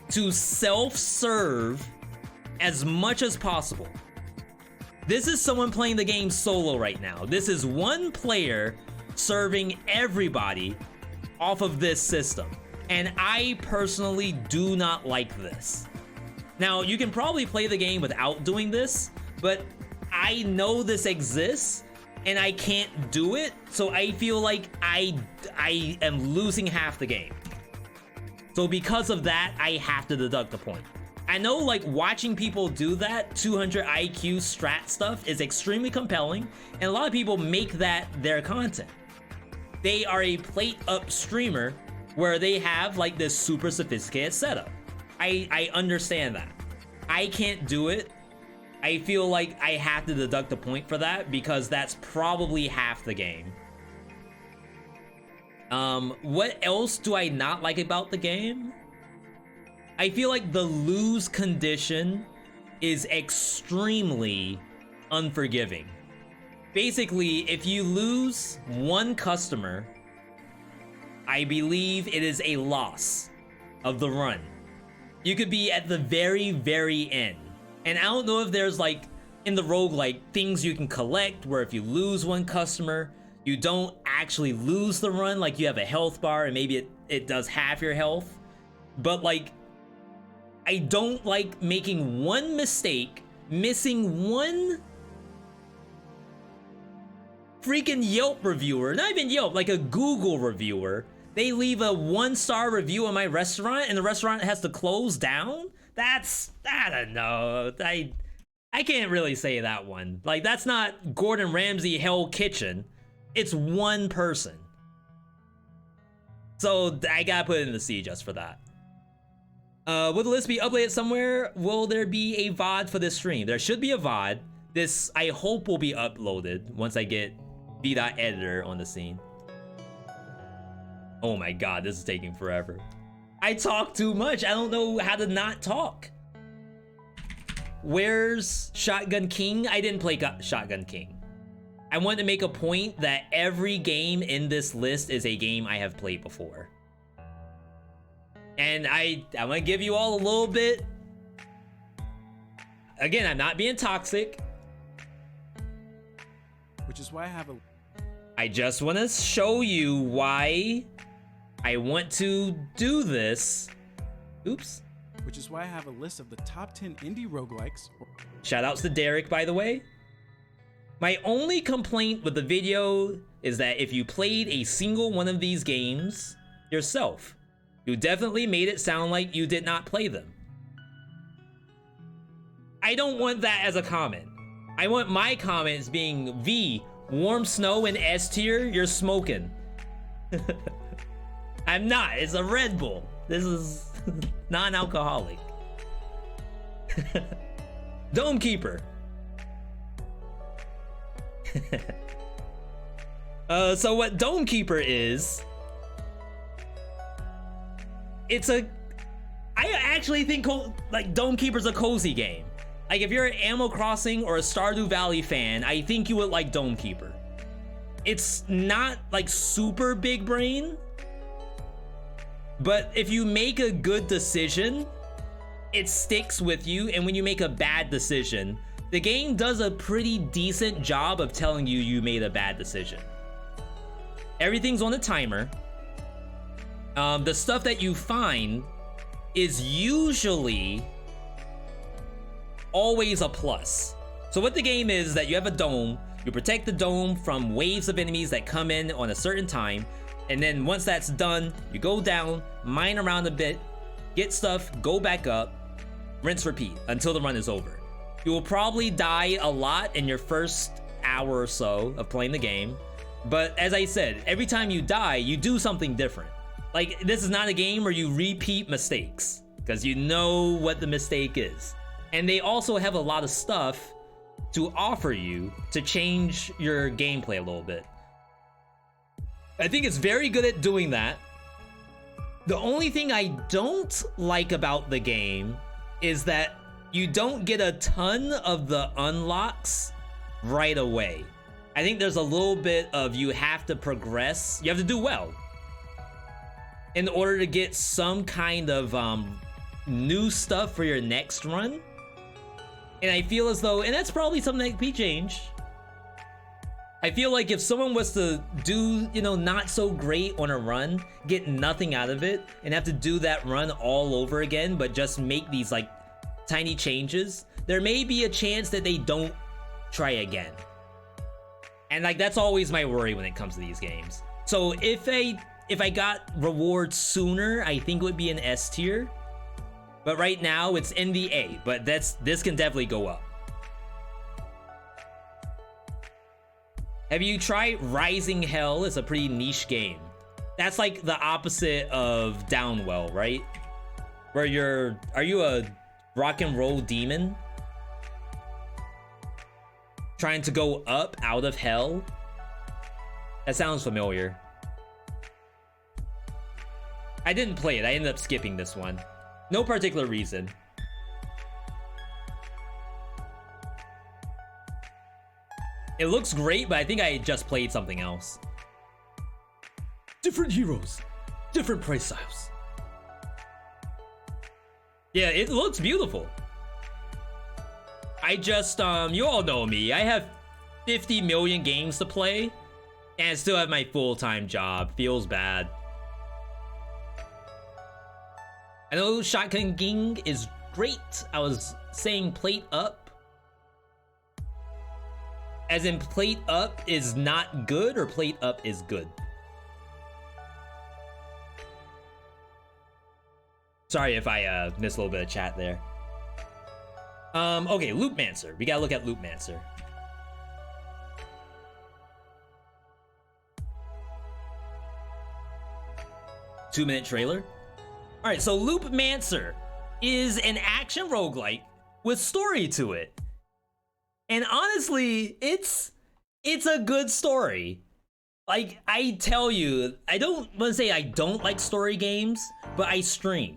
to self-serve as much as possible. This is someone playing the game solo right now. This is one player serving everybody off of this system. And I personally do not like this. Now, you can probably play the game without doing this, but I know this exists and I can't do it, so I feel like I am losing half the game. So because of that, I have to deduct a point. I know like watching people do that 200 IQ strat stuff is extremely compelling, and a lot of people make that their content. They are a plate up streamer where they have like this super sophisticated setup. I understand that. I can't do it. I feel like I have to deduct a point for that because that's probably half the game. What else do I not like about the game? I feel like the lose condition is extremely unforgiving. Basically, if you lose one customer, I believe it is a loss of the run. You could be at the very, very end. And I don't know if there's like in the roguelike things you can collect where if you lose one customer, you don't actually lose the run, like you have a health bar and maybe it does half your health. But like, I don't like making one mistake, missing one freaking Yelp reviewer, not even Yelp, like a Google reviewer. They leave a 1-star review on my restaurant and the restaurant has to close down. That's, I don't know. I can't really say that one. Like, that's not Gordon Ramsay Hell Kitchen. It's one person. So I gotta put it in the C just for that. Will the list be uploaded somewhere? Will there be a VOD for this stream? There should be a VOD. This, I hope, will be uploaded once I get VeeDotEditor on the scene. Oh my god, this is taking forever. I talk too much. I don't know how to not talk. Where's Shotgun King? I didn't play Shotgun King. I want to make a point that every game in this list is a game I have played before. And I'm gonna give you all a little bit. Again, I'm not being toxic. Which is why I have a... I just want to show you why I want to do this. Oops. Which is why I have a list of the top 10 indie roguelikes. Shoutouts to Derek, by the way. My only complaint with the video is that if you played a single one of these games yourself, you definitely made it sound like you did not play them. I don't want that as a comment. I want my comments being V, warm snow and S tier, you're smoking. I'm not, it's a Red Bull. This is non-alcoholic. Dome Keeper. So what Dome Keeper is, I actually think like Dome Keeper's a cozy game. Like if you're an Animal Crossing or a Stardew Valley fan, I think you would like Dome Keeper. It's not like super big brain, but if you make a good decision, it sticks with you, and when you make a bad decision, the game does a pretty decent job of telling you you made a bad decision. Everything's on a timer. The stuff that you find is usually always a plus. So what the game is that you have a dome, you protect the dome from waves of enemies that come in on a certain time, and then once that's done, you go down, mine around a bit, get stuff, go back up, rinse, repeat until the run is over. You will probably die a lot in your first hour or so of playing the game, but as I said, every time you die, you do something different. Like, this is not a game where you repeat mistakes, because you know what the mistake is. And they also have a lot of stuff to offer you to change your gameplay a little bit. I think it's very good at doing that. The only thing I don't like about the game is that you don't get a ton of the unlocks right away. I think there's a little bit of you have to progress, you have to do well in order to get some kind of new stuff for your next run. And I feel as though, and that's probably something that could be changed. I feel like if someone was to do, you know, not so great on a run, get nothing out of it, and have to do that run all over again, but just make these like tiny changes, there may be a chance that they don't try again. And like, that's always my worry when it comes to these games. So if I got rewards sooner, I think it would be an S tier. But right now it's in the A, but this can definitely go up. Have you tried Rising Hell? It's a pretty niche game. That's like the opposite of Downwell, right? Where are you a rock and roll demon? Trying to go up out of hell? That sounds familiar. I didn't play it, I ended up skipping this one. No particular reason. It looks great, but I think I just played something else. Different heroes, different price styles. Yeah, it looks beautiful. I just, you all know me. I have 50 million games to play and still have my full-time job. Feels bad. I know Shotgun King is great. I was saying plate up. As in plate up is not good or plate up is good? Sorry if I missed a little bit of chat there. Okay, Loopmancer. We gotta look at Loopmancer. Two-minute trailer. Alright, so Loopmancer is an action roguelike with story to it. And honestly, it's a good story. Like, I tell you, I don't want to say I don't like story games, but I stream.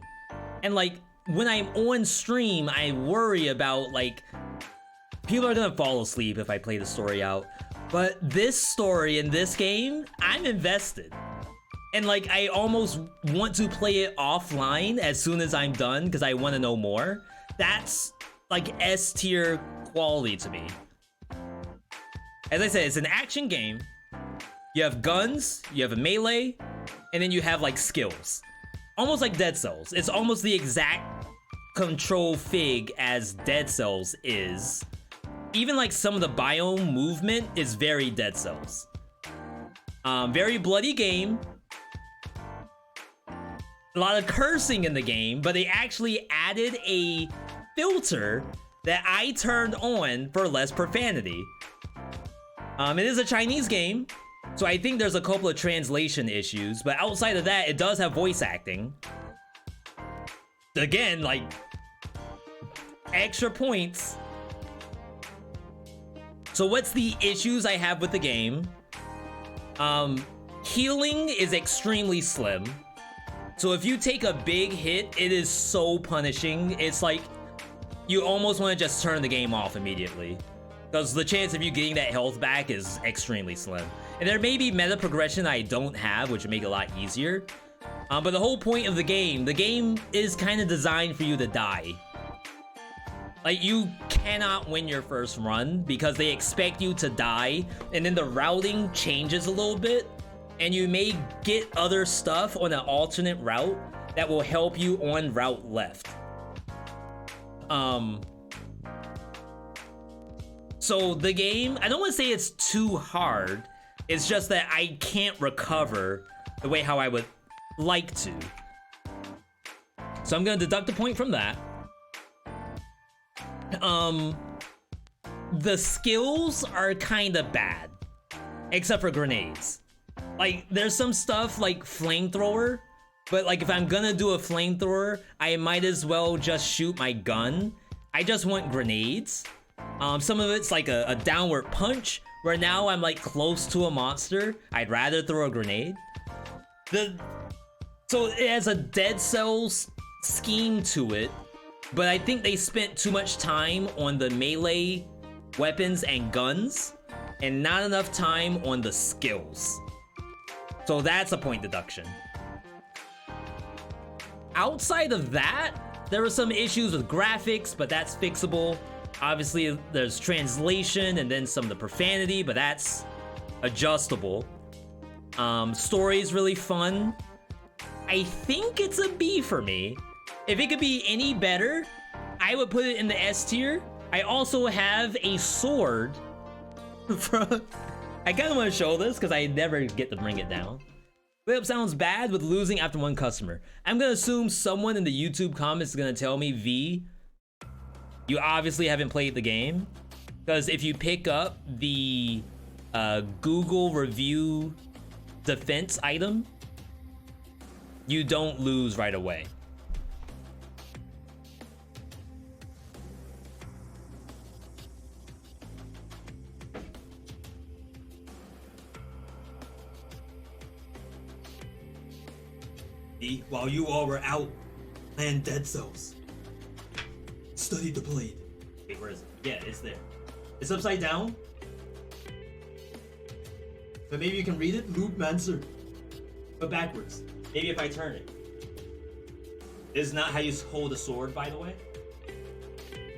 And like, when I'm on stream, I worry about like, people are gonna fall asleep if I play the story out. But this story in this game, I'm invested. And like, I almost want to play it offline as soon as I'm done because I want to know more. That's like S tier quality to me. As I said, it's an action game. You have guns, you have a melee, and then you have like skills. Almost like Dead Cells. It's almost the exact control fig as Dead Cells is. Even like some of the biome movement is very Dead Cells. Very bloody game. A lot of cursing in the game, but they actually added a filter that I turned on for less profanity. It is a Chinese game, so I think there's a couple of translation issues, but outside of that, it does have voice acting. Again, like, extra points. So what's the issues I have with the game? Healing is extremely slim. So if you take a big hit, it is so punishing. It's like, you almost want to just turn the game off immediately. Because the chance of you getting that health back is extremely slim. And there may be meta progression I don't have, which would make it a lot easier. But the whole point of the game is kind of designed for you to die. Like, you cannot win your first run because they expect you to die, and then the routing changes a little bit, and you may get other stuff on an alternate route that will help you on route left. So the game, I don't want to say it's too hard, it's just that I can't recover the way how I would like to. So I'm gonna deduct a point from that. The skills are kind of bad, except for grenades. Like, there's some stuff like flamethrower, but like if I'm gonna do a flamethrower, I might as well just shoot my gun. I just want grenades. Some of it's like a downward punch, where now I'm like close to a monster. I'd rather throw a grenade. So it has a Dead Cells scheme to it, but I think they spent too much time on the melee weapons and guns, and not enough time on the skills. So that's a point deduction. Outside of that, there were some issues with graphics, but that's fixable. Obviously, there's translation and then some of the profanity, but that's adjustable. Story's really fun. I think it's a B for me. If it could be any better, I would put it in the S tier. I also have a sword from... I kind of want to show this because I never get to bring it down. Flip sounds bad with losing after one customer. I'm going to assume someone in the YouTube comments is going to tell me, V, you obviously haven't played the game. Because if you pick up the Google review defense item, you don't lose right away. While you all were out playing Dead Cells, studied the blade. Okay, where is it? Yeah, it's there. It's upside down. But maybe you can read it. Loop Mancer. But backwards. Maybe if I turn it. This is not how you hold a sword, by the way.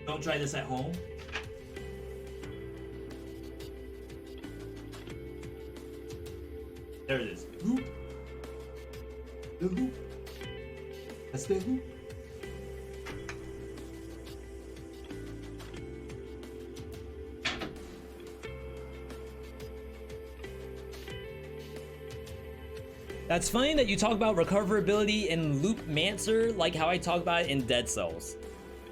Don't try this at home. There it is. Loop. The loop. That's the loop. That's funny that you talk about recoverability in Loop Mancer like how I talk about it in Dead Cells.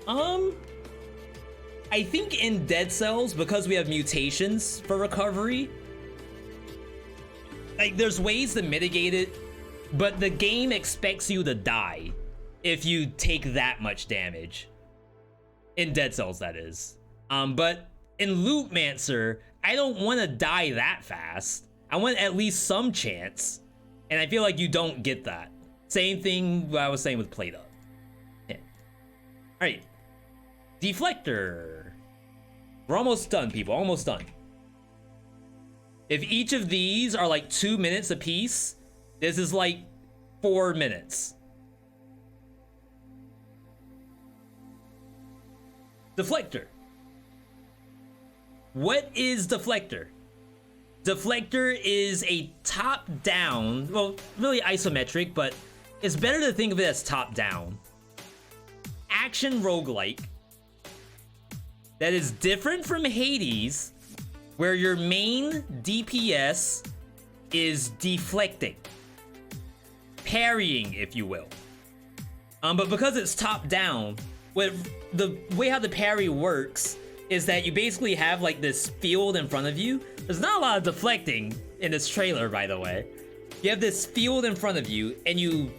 I think in Dead Cells, because we have mutations for recovery, like there's ways to mitigate it, but the game expects you to die if you take that much damage. In Dead Cells, that is. But in Loop Mancer, I don't want to die that fast. I want at least some chance. And I feel like you don't get that. Same thing what I was saying with Plate Up. Yeah. Alright. Deflector. We're almost done, people. Almost done. If each of these are like 2 minutes apiece, this is like 4 minutes. Deflector. What is Deflector? Deflector is a top-down, well, really isometric, but it's better to think of it as top-down action roguelike that is different from Hades, where your main DPS is deflecting, parrying, if you will. But because it's top-down, the way how the parry works is that you basically have like this field in front of you. There's not a lot of deflecting in this trailer, by the way. You have this field in front of you, and you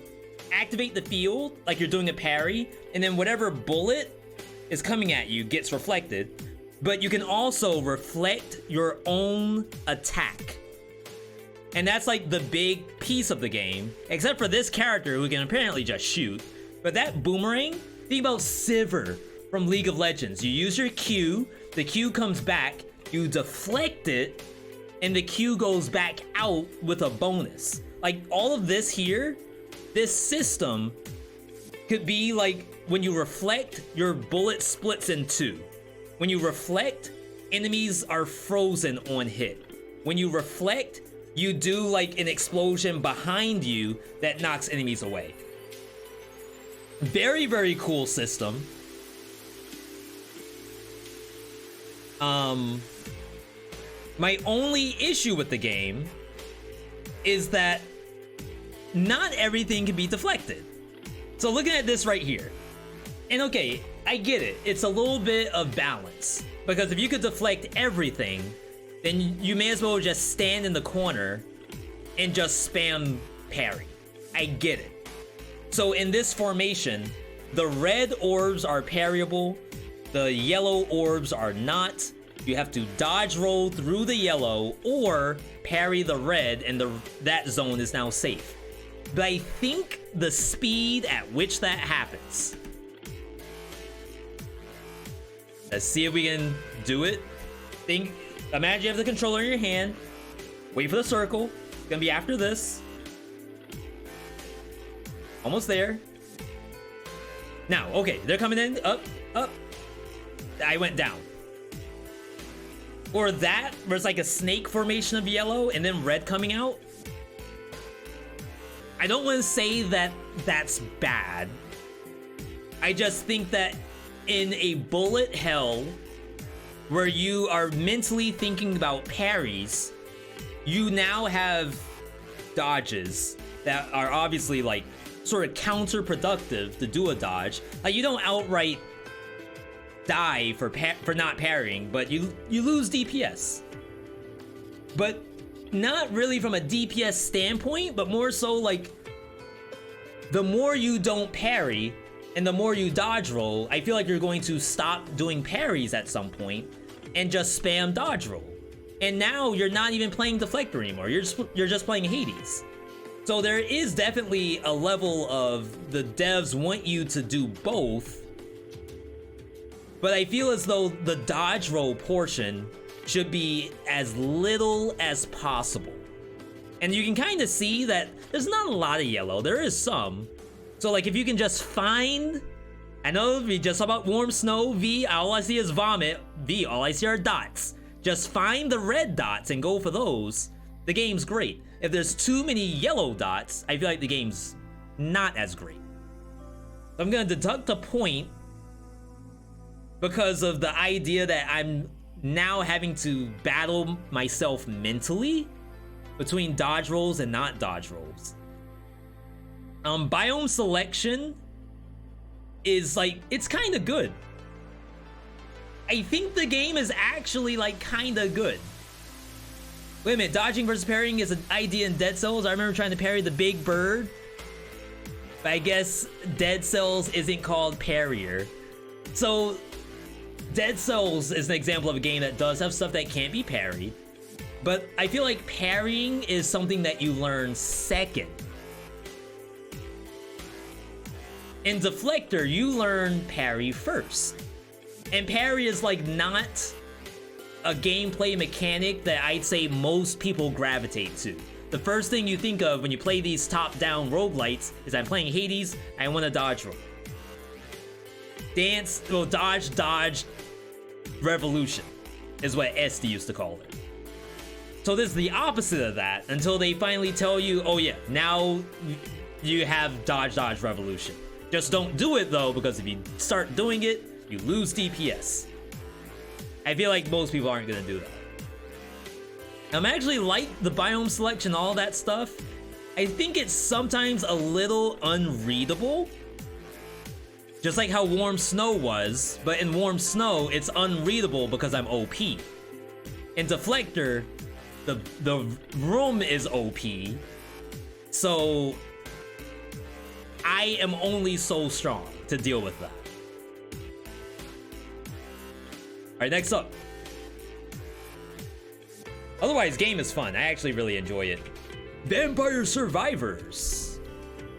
activate the field like you're doing a parry, and then whatever bullet is coming at you gets reflected. But you can also reflect your own attack. And that's like the big piece of the game, except for this character who can apparently just shoot. But that boomerang, think about Sivir from League of Legends. You use your Q, the Q comes back, you deflect it, and the Q goes back out with a bonus. Like all of this here, this system could be like when you reflect, your bullet splits in two. When you reflect, enemies are frozen on hit. When you reflect, you do like an explosion behind you that knocks enemies away. Very, very cool system. My only issue with the game is that not everything can be deflected. So looking at this right here, and okay, I get it. It's a little bit of balance, because if you could deflect everything, then you may as well just stand in the corner and just spam parry. I get it. So in this formation, the red orbs are parryable, the yellow orbs are not. You have to dodge roll through the yellow or parry the red, and that zone is now safe. But I think the speed at which that happens. Let's see if we can do it. Imagine you have the controller in your hand. Wait for the circle. It's gonna be after this. Almost there. Now, okay, they're coming in. Up, up. I went down. Or that, where it's like a snake formation of yellow and then red coming out. I don't want to say that that's bad. I just think that in a bullet hell where you are mentally thinking about parries, you now have dodges that are obviously like sort of counterproductive to do a dodge. Like you don't outright die for not parrying, but you lose DPS. But not really from a DPS standpoint, but more so like the more you don't parry and the more you dodge roll, I feel like you're going to stop doing parries at some point and just spam dodge roll. And now you're not even playing Deflector anymore. You're just playing Hades. So there is definitely a level of the devs want you to do both. But I feel as though the dodge roll portion should be as little as possible. And you can kind of see that there's not a lot of yellow. There is some. So like if you can just find, I know we just saw about warm snow, V, all I see is vomit. V, all I see are dots. Just find the red dots and go for those. The game's great. If there's too many yellow dots, I feel like the game's not as great. I'm gonna deduct a point because of the idea that I'm now having to battle myself mentally between dodge rolls and not dodge rolls. Biome selection is like, it's kind of good. I think the game is actually like kind of good. Wait a minute, dodging versus parrying is an idea in Dead Cells. I remember trying to parry the big bird, but I guess Dead Cells isn't called parrier. So Dead Cells is an example of a game that does have stuff that can't be parried, but I feel like parrying is something that you learn second. In Deflector, you learn parry first. And parry is like not a gameplay mechanic that I'd say most people gravitate to. The first thing you think of when you play these top-down roguelites is I'm playing Hades, I want to dodge roll. Dodge, revolution is what SD used to call it. So this is the opposite of that until they finally tell you, oh yeah, now you have dodge, revolution. Just don't do it though, because if you start doing it, you lose DPS. I feel like most people aren't gonna do that. I'm actually like the biome selection, all that stuff. I think it's sometimes a little unreadable. Just like how Warm Snow was, but in Warm Snow, it's unreadable because I'm OP. In Deflector, the room is OP, so I am only so strong to deal with that. Alright, next up. Otherwise, game is fun. I actually really enjoy it. Vampire Survivors.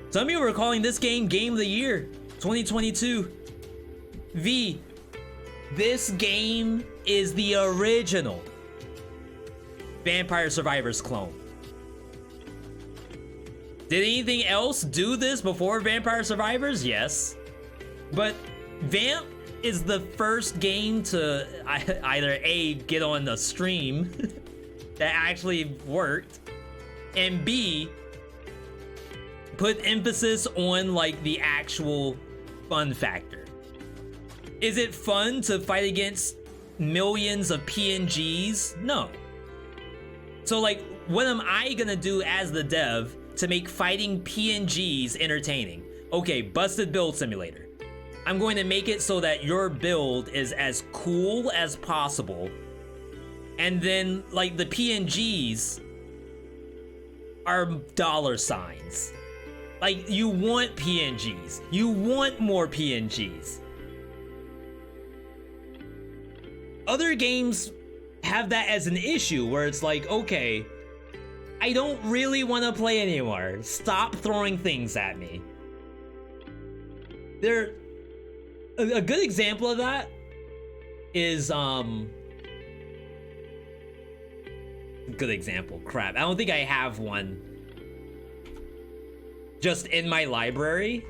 Some people are calling this game Game of the Year 2022. V, this game is the original Vampire Survivors clone. Did anything else do this before Vampire Survivors? Yes. But Vamp is the first game to either A, get on the stream that actually worked, and B, put emphasis on like the actual fun factor. Is it fun to fight against millions of PNGs? No. So like, what am I gonna do as the dev to make fighting PNGs entertaining? Okay, busted build simulator. I'm going to make it so that your build is as cool as possible. And then like the PNGs are dollar signs. Like you want PNGs. You want more PNGs. Other games have that as an issue where it's like, okay, I don't really want to play anymore. Stop throwing things at me. A good example of that is good example. Crap. I don't think I have one just in my library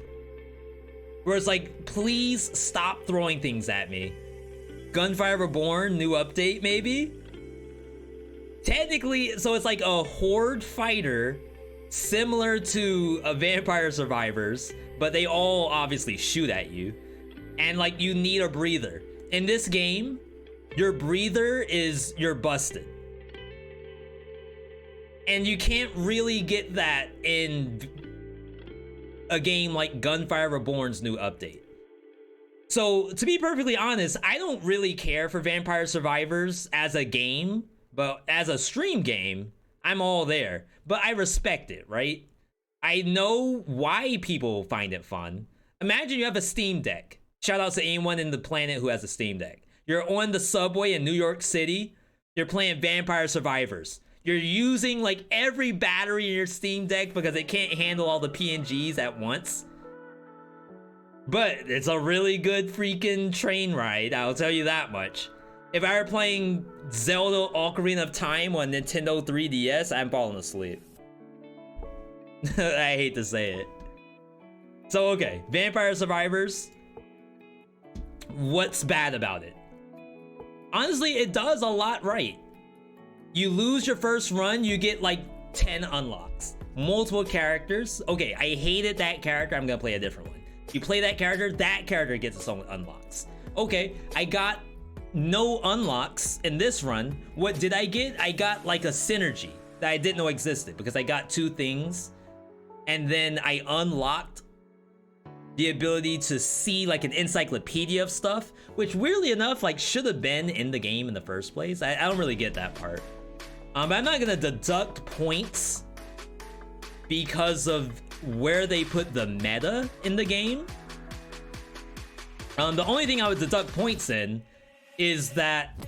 where it's like, please stop throwing things at me. Gunfire Reborn, new update maybe? Technically, so it's like a horde fighter similar to a Vampire Survivors, but they all obviously shoot at you. And like you need a breather. In this game, your breather is you're busted. And you can't really get that in a game like Gunfire Reborn's new update. So to be perfectly honest, I don't really care for Vampire Survivors as a game, but as a stream game, I'm all there. But I respect it, right? I know why people find it fun. Imagine you have a Steam Deck. Shout out to anyone in the planet who has a Steam Deck. You're on the subway in New York City. You're playing Vampire Survivors. You're using like every battery in your Steam Deck because it can't handle all the PNGs at once. But it's a really good freaking train ride, I'll tell you that much. If I were playing Zelda Ocarina of Time on Nintendo 3DS, I'm falling asleep. I hate to say it. So okay, Vampire Survivors. What's bad about it? Honestly, it does a lot right. You lose your first run, you get like 10 unlocks. Multiple characters. Okay, I hated that character, I'm gonna play a different one. You play that character gets its own unlocks. Okay, I got no unlocks in this run. What did I get? I got like a synergy that I didn't know existed because I got 2 things and then I unlocked the ability to see like an encyclopedia of stuff, which weirdly enough like should have been in the game in the first place. I don't really get that part. But I'm not gonna deduct points because of where they put the meta in the game. The only thing I would deduct points in is that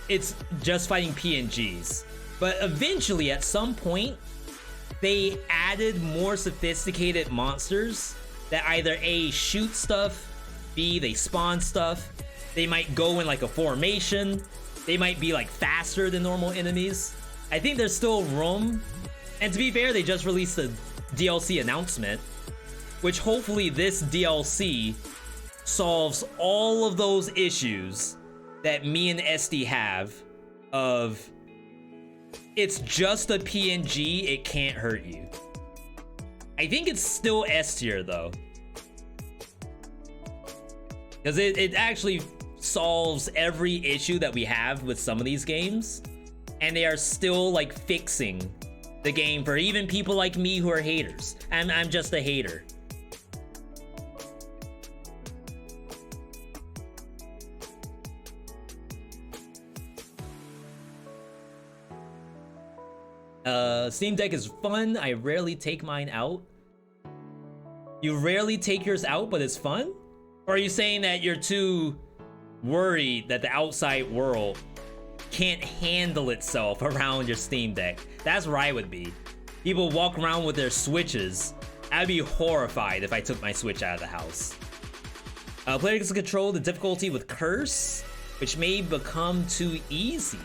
it's just fighting PNGs. But eventually, at some point, they added more sophisticated monsters that either A, shoot stuff, B, they spawn stuff, they might go in like a formation, they might be like faster than normal enemies. I think there's still room. And to be fair, they just released a DLC announcement, which hopefully this DLC solves all of those issues that me and SD have of it's just a PNG, it can't hurt you. I think it's still S tier though, because it actually solves every issue that we have with some of these games, and they are still like fixing the game for even people like me who are haters. I'm just a hater. Steam Deck is fun. I rarely take mine out. You rarely take yours out, but it's fun? Or are you saying that you're too worried that the outside world can't handle itself around your Steam Deck? That's where I would be. People walk around with their Switches. I'd be horrified if I took my Switch out of the house. Players can control the difficulty with Curse, which may become too easy.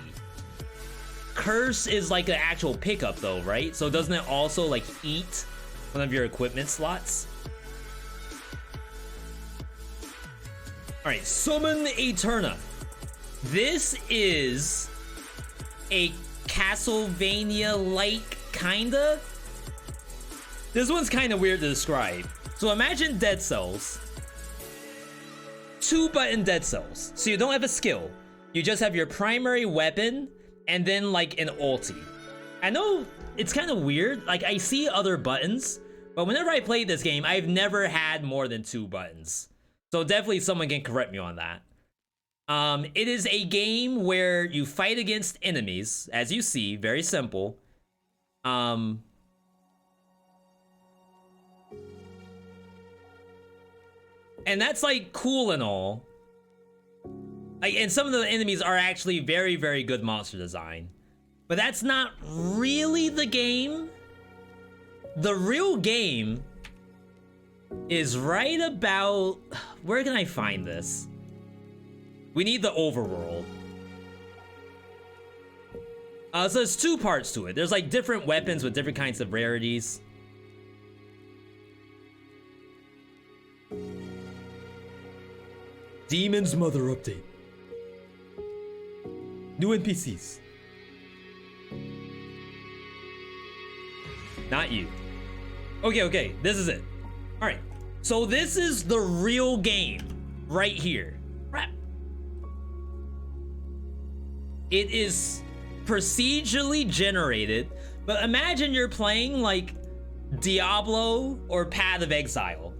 Curse is like an actual pickup though, right? So doesn't it also like eat one of your equipment slots? Alright, Summon Eterna. This is a Castlevania-like, kinda. This one's kinda weird to describe. So imagine Dead Cells. 2-button Dead Cells. So you don't have a skill. You just have your primary weapon and then like an ulti. I know it's kind of weird. Like I see other buttons, but whenever I play this game, I've never had more than 2 buttons. So definitely someone can correct me on that. It is a game where you fight against enemies, as you see, very simple. And that's like cool and all. Like, and some of the enemies are actually very, very good monster design. But that's not really the game. The real game is right about... Where can I find this? We need the overworld. So there's 2 parts to it. There's like different weapons with different kinds of rarities. Demon's Mother update. New NPCs. Not you. Okay, this is it. All right, so this is the real game right here. Crap. It is procedurally generated, but imagine you're playing like Diablo or Path of Exile,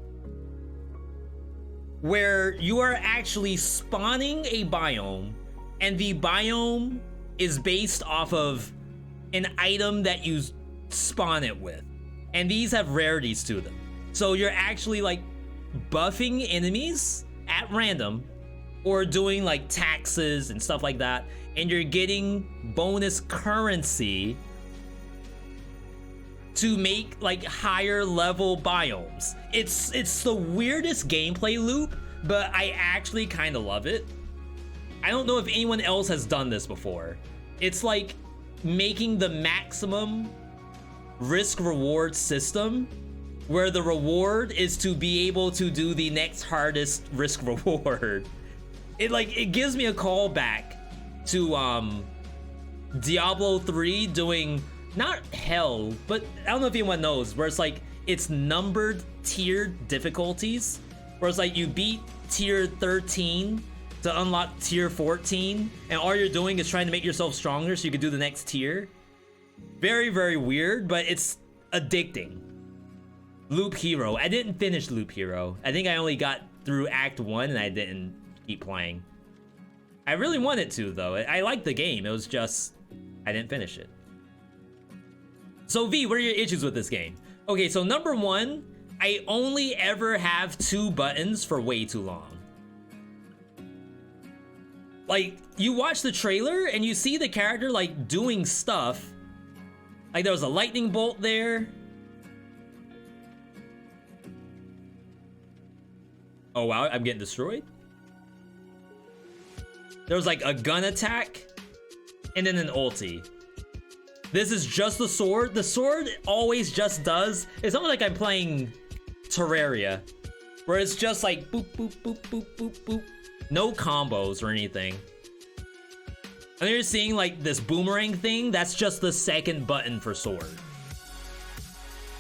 where you are actually spawning a biome, and the biome is based off of an item that you spawn it with. And these have rarities to them. So you're actually like buffing enemies at random or doing like taxes and stuff like that. And you're getting bonus currency to make like higher level biomes. It's the weirdest gameplay loop, but I actually kind of love it. I don't know if anyone else has done this before. It's like making the maximum risk reward system where the reward is to be able to do the next hardest risk reward. It gives me a call back to Diablo 3 doing not hell, but I don't know if anyone knows, where it's like it's numbered tiered difficulties, where it's like you beat tier 13 to unlock tier 14, and all you're doing is trying to make yourself stronger so you can do the next tier. Very, very weird, but it's addicting. Loop Hero. I didn't finish Loop Hero. I think I only got through Act 1 and I didn't keep playing. I really wanted to, though. I liked the game. It was just, I didn't finish it. So V, what are your issues with this game? Okay, so number 1, I only ever have 2 buttons for way too long. Like, you watch the trailer and you see the character like doing stuff. Like there was a lightning bolt there. Oh wow, I'm getting destroyed. There was like a gun attack and then an ulti. This is just the sword. The sword always just does. It's almost like I'm playing Terraria, where it's just like boop, boop, boop, boop, boop, boop. No combos or anything. And you're seeing like this boomerang thing. That's just the second button for sword.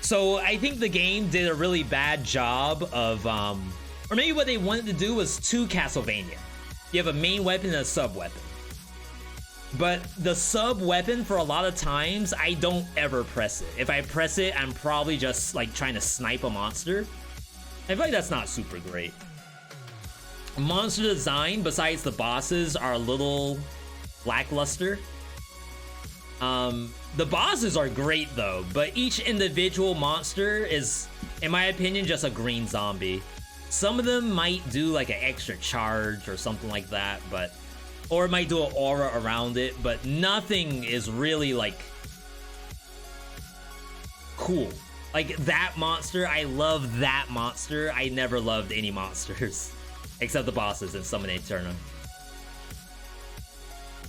So I think the game did a really bad job of, or maybe what they wanted to do was 2 Castlevania. You have a main weapon and a sub weapon. But the sub weapon, for a lot of times, I don't ever press it. If I press it, I'm probably just like trying to snipe a monster. I feel like that's not super great. Monster design, besides the bosses, are a little lackluster. The bosses are great though, but each individual monster is, in my opinion, just a green zombie. Some of them might do like an extra charge or something like that, but, or it might do an aura around it, but nothing is really like cool. Like that monster, I love that monster. I never loved any monsters except the bosses in Summon Eterna.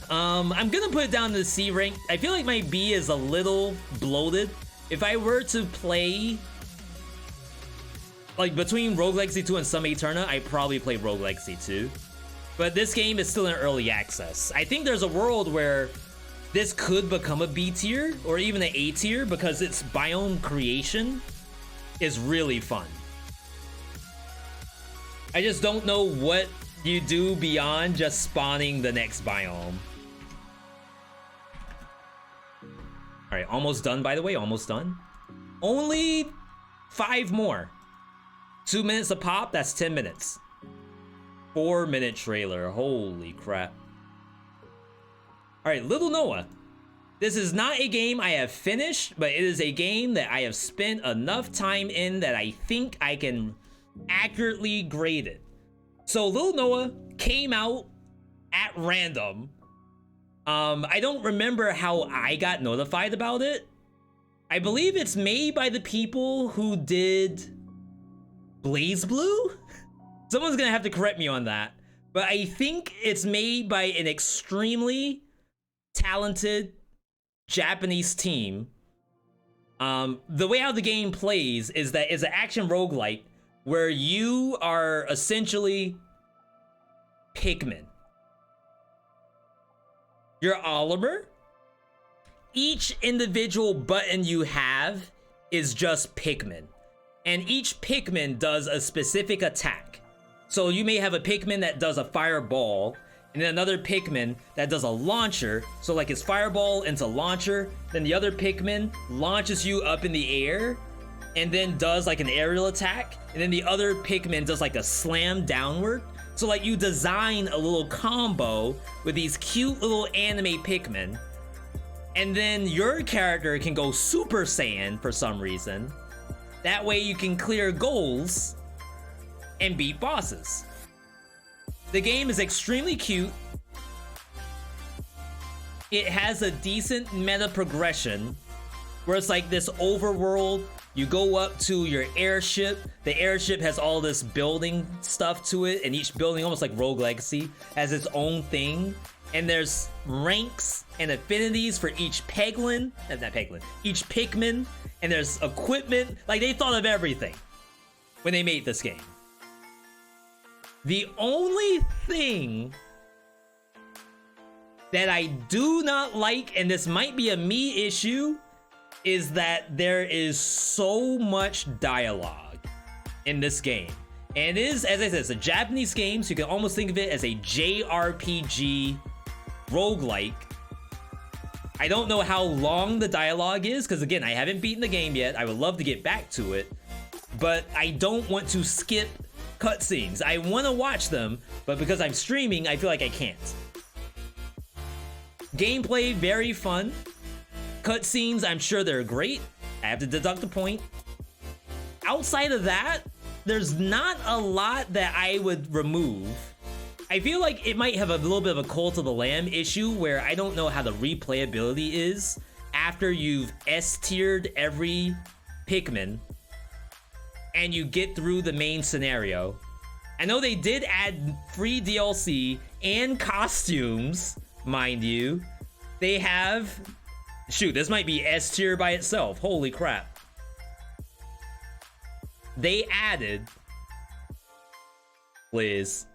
I'm gonna put it down to the C rank. I feel like my B is a little bloated. If I were to play like between Rogue Legacy 2 and Some Eterna, I probably play Rogue Legacy 2. But this game is still in early access. I think there's a world where this could become a B tier or even an A tier because its biome creation is really fun. I just don't know what you do beyond just spawning the next biome. All right, almost done, by the way, almost done. Only 5 more. 2 minutes a pop, that's 10 minutes. 4-minute trailer, holy crap. All right, Little Noah. This is not a game I have finished, but it is a game that I have spent enough time in that I think I can accurately grade it. So Little Noah came out at random. I don't remember how I got notified about it. I believe it's made by the people who did Blaze Blue? Someone's gonna have to correct me on that. But I think it's made by an extremely talented Japanese team. The way how the game plays is that it's an action roguelike where you are essentially Pikmin. You're Oliver. Each individual button you have is just Pikmin. And each Pikmin does a specific attack. So you may have a Pikmin that does a fireball, and then another Pikmin that does a launcher. So like it's fireball into launcher, then the other Pikmin launches you up in the air, and then does like an aerial attack, and then the other Pikmin does like a slam downward. So like you design a little combo with these cute little anime Pikmin, and then your character can go Super Saiyan for some reason. That way you can clear goals and beat bosses. The game is extremely cute. It has a decent meta progression where it's like this overworld. You go up to your airship. The airship has all this building stuff to it, and each building, almost like Rogue Legacy, has its own thing. And there's ranks and affinities for each Peglin, not Peglin, each Pikmin, and there's equipment. Like, they thought of everything when they made this game. The only thing that I do not like, and this might be a me issue, is that there is so much dialogue in this game. And it is, as I said, it's a Japanese game, so you can almost think of it as a JRPG roguelike. I don't know how long the dialogue is, because again, I haven't beaten the game yet. I would love to get back to it, but I don't want to skip cutscenes. I want to watch them, but because I'm streaming, I feel like I can't. Gameplay, very fun. Cutscenes, I'm sure they're great. I have to deduct a point. Outside of that, there's not a lot that I would remove. I feel like it might have a little bit of a Cult of the Lamb issue where I don't know how the replayability is after you've S-tiered every Pikmin and you get through the main scenario. I know they did add free DLC and costumes, mind you. They have... Shoot, this might be S-tier by itself. Holy crap. They added... Please.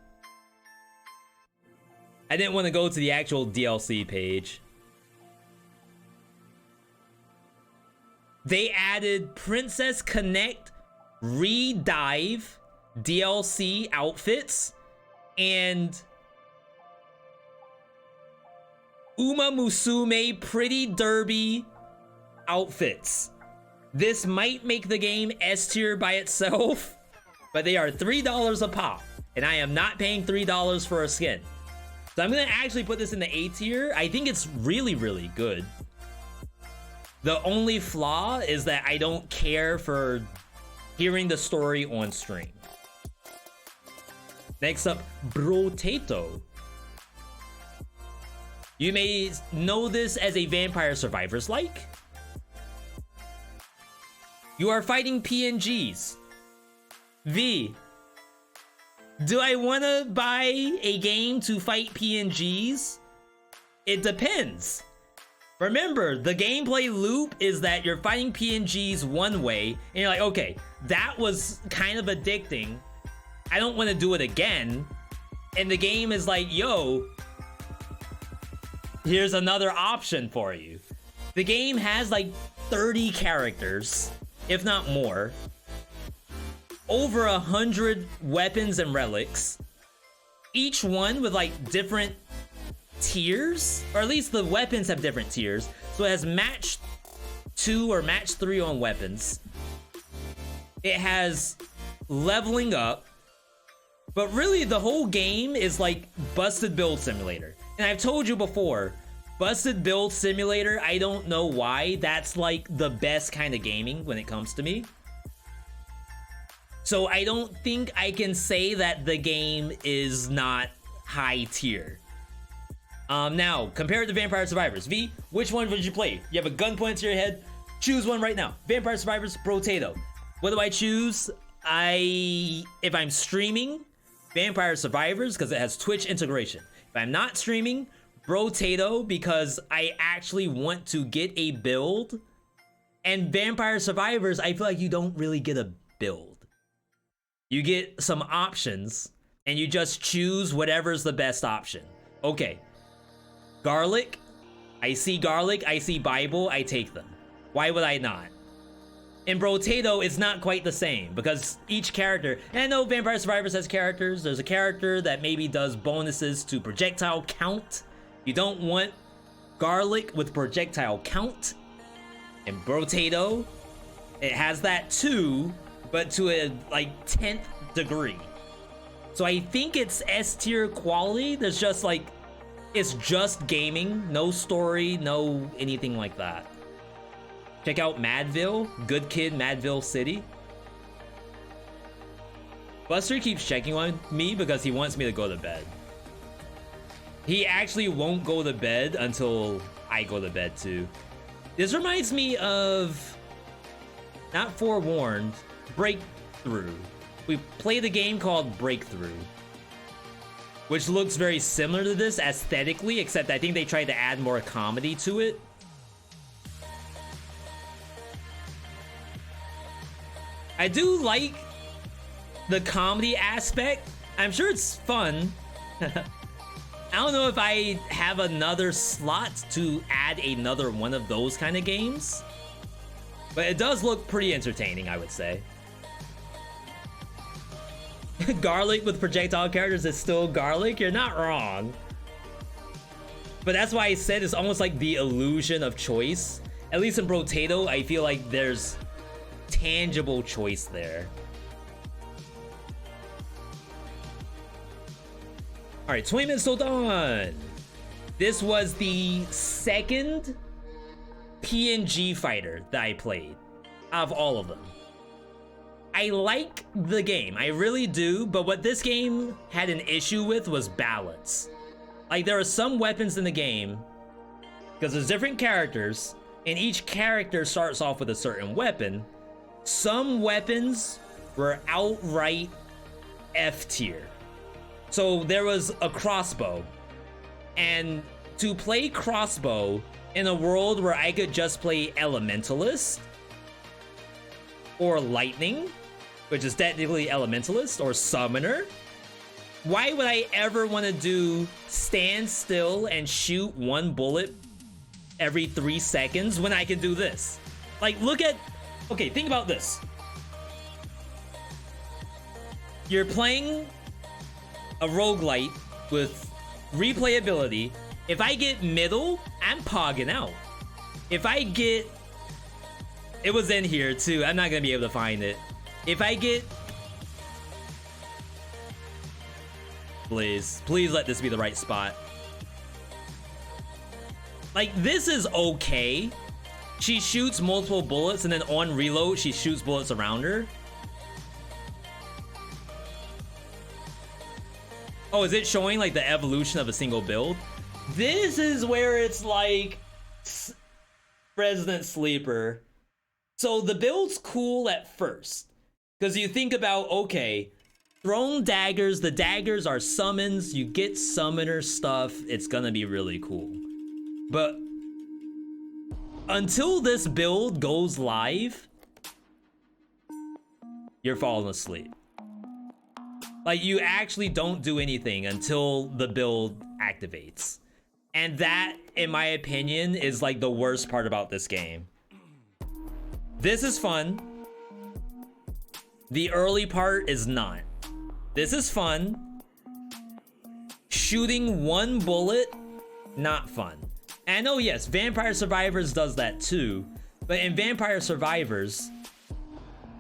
I didn't want to go to the actual DLC page. They added Princess Connect Redive DLC outfits and Uma Musume Pretty Derby outfits. This might make the game S tier by itself, but they are $3 a pop, and I am not paying $3 for a skin. So I'm gonna actually put this in the A tier. I think it's really, really good. The only flaw is that I don't care for hearing the story on stream. Next up, Brotato. You may know this as a Vampire Survivors like. You are fighting PNGs. V. Do I want to buy a game to fight PNGs? It depends. Remember, the gameplay loop is that you're fighting PNGs one way, and you're like, okay, that was kind of addicting. I don't want to do it again. And the game is like, yo, here's another option for you. The game has like 30 characters, if not more. Over 100 weapons and relics. Each one with like different tiers, or at least the weapons have different tiers. So it has match 2 or match 3 on weapons. It has leveling up, but really the whole game is like busted build simulator. And I've told you before, busted build simulator, I don't know why that's like the best kind of gaming when it comes to me. So I don't think I can say that the game is not high tier. Now, compared to Vampire Survivors, V, which one would you play? You have a gun pointed to your head, choose one right now. Vampire Survivors, Brotato. What do I choose? If I'm streaming, Vampire Survivors, because it has Twitch integration. If I'm not streaming, Brotato, because I actually want to get a build. And Vampire Survivors, I feel like you don't really get a build. You get some options, and you just choose whatever's the best option. Okay. Garlic, I see Garlic, I see Bible, I take them. Why would I not? In Brotato, it's not quite the same, because each character, and I know Vampire Survivors has characters, there's a character that maybe does bonuses to projectile count. You don't want Garlic with projectile count. In Brotato, it has that too, but to a like 10th degree. So I think it's S tier quality. There's just like, it's just gaming, no story, no anything like that. Check out Madville, Good Kid Madville City. Buster keeps checking on me because he wants me to go to bed. He actually won't go to bed until I go to bed too. This reminds me of, not Forewarned, Breakthrough. We played a game called Breakthrough, which looks very similar to this aesthetically, except I think they tried to add more comedy to it. I do like the comedy aspect. I'm sure it's fun. I don't know if I have another slot to add another one of those kind of games, but it does look pretty entertaining, I would say. Garlic with projectile characters is still Garlic. You're not wrong. But that's why I said it's almost like the illusion of choice. At least in Brotato, I feel like there's tangible choice there. All right, 20 minutes till dawn. This was the second PNG fighter that I played out of all of them. I like the game, I really do, but what this game had an issue with was balance. Like, there are some weapons in the game, because there's different characters, and each character starts off with a certain weapon. Some weapons were outright F tier. So there was a crossbow, and to play crossbow in a world where I could just play Elementalist, or Lightning, which is technically Elementalist, or Summoner, why would I ever want to do stand still and shoot one bullet every 3 seconds when I can do this? Like, look at, okay, think about this. You're playing a roguelite with replayability. If I get middle, I'm pogging out. If I get, it was in here too, I'm not gonna be able to find it. If I get, please let this be the right spot. Like, this is okay. She shoots multiple bullets, and then on reload, she shoots bullets around her. Oh, is it showing like the evolution of a single build? This is where it's like Resident Sleeper. So the build's cool at first, because you think about, okay, thrown daggers, the daggers are summons, you get summoner stuff, it's gonna be really cool. But until this build goes live, you're falling asleep. Like, you actually don't do anything until the build activates. And that, in my opinion, is like the worst part about this game. This is fun. The early part is not. This is fun. Shooting one bullet, not fun. And I know, yes, Vampire Survivors does that too. But in Vampire Survivors,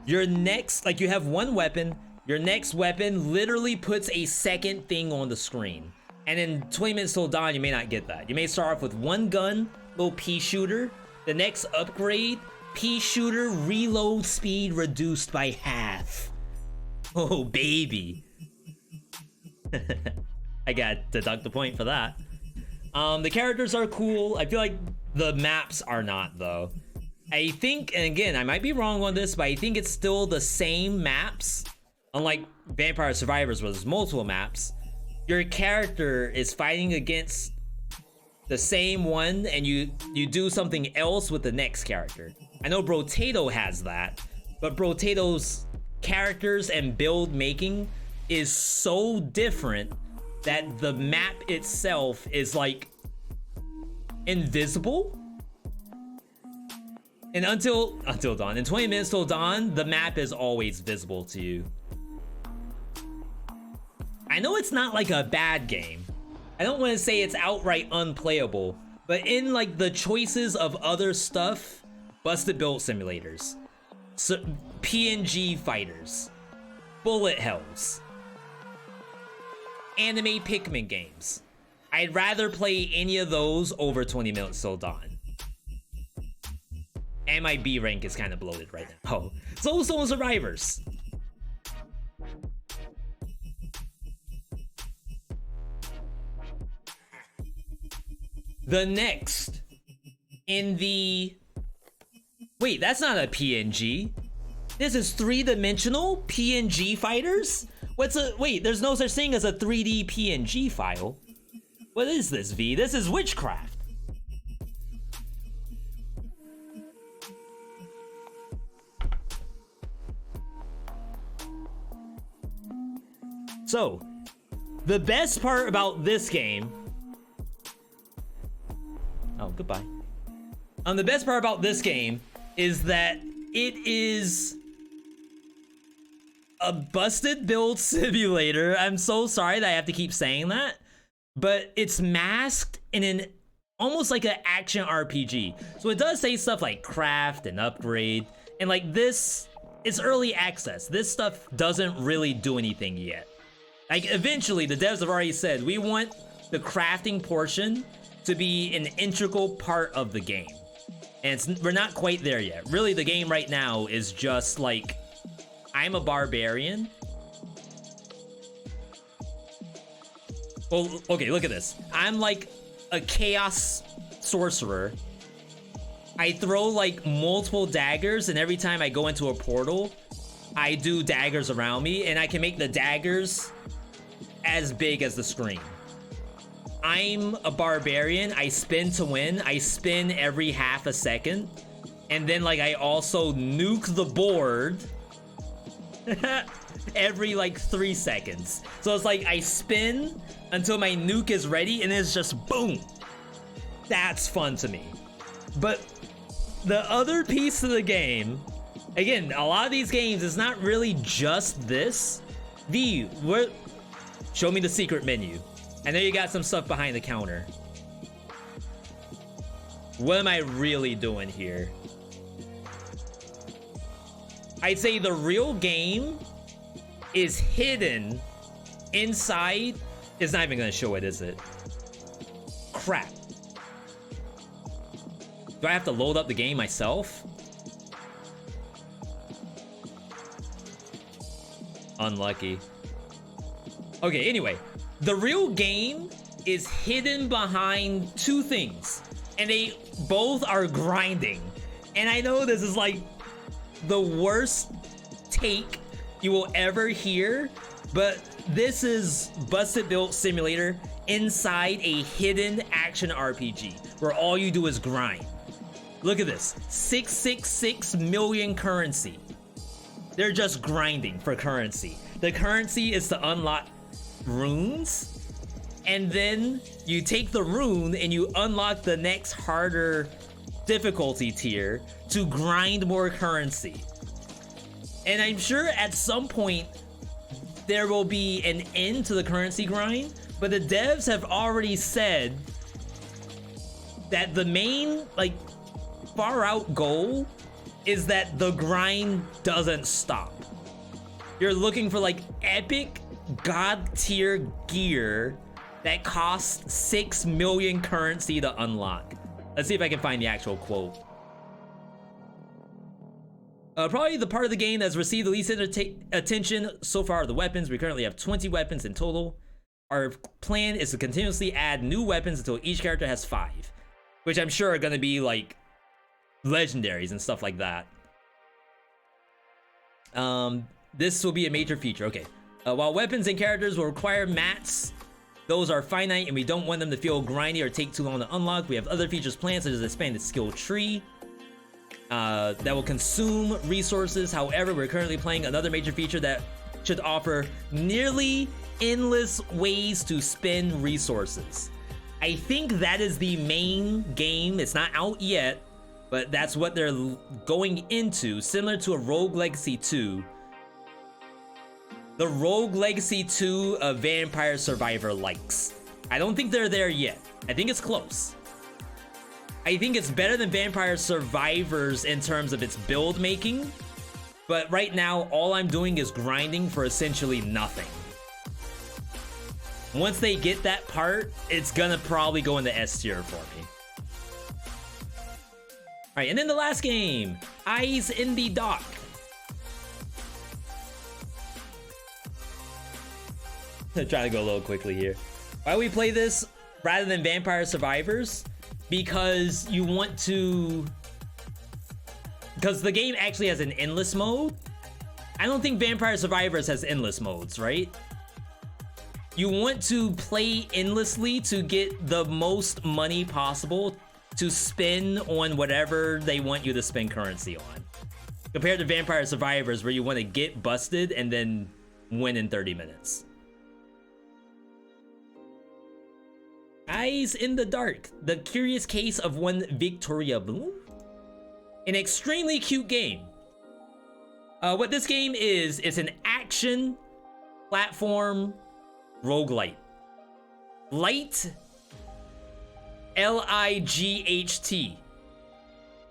your next, like, you have one weapon, your next weapon literally puts a second thing on the screen. And in 20 Minutes Till Dawn, you may not get that. You may start off with one gun, little pea shooter. The next upgrade, pea shooter reload speed reduced by half. Oh, baby. I gotta deduct the point for that. The characters are cool. I feel like the maps are not, though. I think, and again, I might be wrong on this, but I think it's still the same maps. Unlike Vampire Survivors, where there's multiple maps, your character is fighting against the same one, and you do something else with the next character. I know Brotato has that, but Brotato's characters and build making is so different that the map itself is like invisible. And until dawn, in 20 Minutes Till Dawn, the map is always visible to you. I know it's not like a bad game. I don't want to say it's outright unplayable, but in like the choices of other stuff, busted build simulators, so PNG fighters, bullet hells, anime Pikmin games, I'd rather play any of those over 20 Minutes Till Dawn. And my B rank is kind of bloated right now. Oh, Soulstone Survivors. The next in the... Wait, that's not a PNG. This is three-dimensional PNG fighters? What's a... Wait, there's no such thing as a 3D PNG file. What is this, V? This is witchcraft. So, the best part about this game... Oh, goodbye. The best part about this game is that it is a busted build simulator. I'm so sorry that I have to keep saying that, but it's masked in an almost like an action RPG. So it does say stuff like craft and upgrade, and like this, it's early access. This stuff doesn't really do anything yet. Like eventually, the devs have already said, we want the crafting portion to be an integral part of the game. And we're not quite there yet. Really, the game right now is just like, I'm a barbarian. Well, okay, look at this. I'm like a chaos sorcerer. I throw like multiple daggers, and every time I go into a portal, I do daggers around me, and I can make the daggers as big as the screen. I'm a barbarian. I spin to win. I spin every half a second. And then like I also nuke the board every like 3 seconds. So it's like I spin until my nuke is ready, and it's just boom. That's fun to me. But the other piece of the game, again, a lot of these games, it's not really just this. Show me the secret menu. I know you got some stuff behind the counter. What am I really doing here? I'd say the real game is hidden inside. It's not even gonna show it, is it? Crap. Do I have to load up the game myself? Unlucky. Okay, anyway. The real game is hidden behind two things, and they both are grinding. And I know this is like the worst take you will ever hear, but this is Busted Build Simulator inside a hidden action RPG where all you do is grind. Look at this, 666 million currency. They're just grinding for currency. The currency is to unlock runes, and then you take the rune and you unlock the next harder difficulty tier to grind more currency. And I'm sure at some point there will be an end to the currency grind, but the devs have already said that the main, like, far out goal is that the grind doesn't stop. You're looking for like epic god tier gear that costs 6 million currency to unlock. Let's see if I can find the actual quote. Probably the part of the game that's received the least attention so far are the weapons. We currently have 20 weapons in total. Our plan is to continuously add new weapons until each character has 5, which I'm sure are gonna be like legendaries and stuff like that. This will be a major feature. Okay. While weapons and characters will require mats, those are finite and we don't want them to feel grindy or take too long to unlock. We have other features planned, such as expanded skill tree that will consume resources. However, we're currently playing another major feature that should offer nearly endless ways to spend resources. I think that is the main game. It's not out yet, but that's what they're going into, similar to a Rogue Legacy 2. The Rogue Legacy 2 of Vampire Survivor likes. I don't think they're there yet. I think it's close. I think it's better than Vampire Survivors in terms of its build making, but right now all I'm doing is grinding for essentially nothing. Once they get that part, it's gonna probably go into S tier for me. All right, and then the last game, Eyes in the Dark. Try to go a little quickly here. Why we play this rather than Vampire Survivors? Because you want to... Because the game actually has an endless mode. I don't think Vampire Survivors has endless modes, right? You want to play endlessly to get the most money possible to spend on whatever they want you to spend currency on. Compared to Vampire Survivors, where you want to get busted and then win in 30 minutes. Eyes in the Dark, the curious case of one Victoria Bloom. An extremely cute game. What this game is an action platform roguelite. Light, L-I-G-H-T.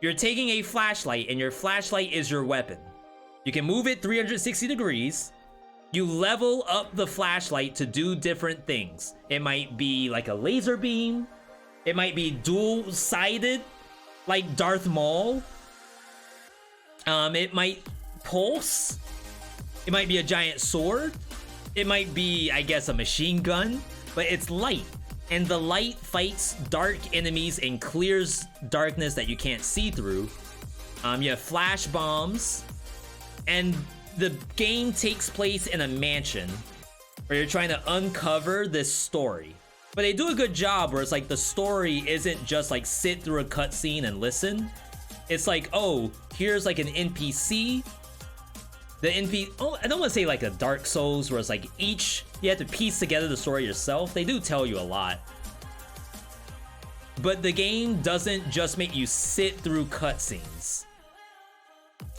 You're taking a flashlight and your flashlight is your weapon. You can move it 360 degrees. You level up the flashlight to do different things. It might be like a laser beam. It might be dual-sided, like Darth Maul. It might pulse. It might be a giant sword. It might be, I guess, a machine gun. But it's light. And the light fights dark enemies and clears darkness that you can't see through. You have flash bombs. And the game takes place in a mansion where you're trying to uncover this story. But they do a good job where it's like the story isn't just like sit through a cutscene and listen. It's like, oh, here's like an NPC. Oh, I don't want to say like a Dark Souls where it's like each, you have to piece together the story yourself. They do tell you a lot. But the game doesn't just make you sit through cutscenes.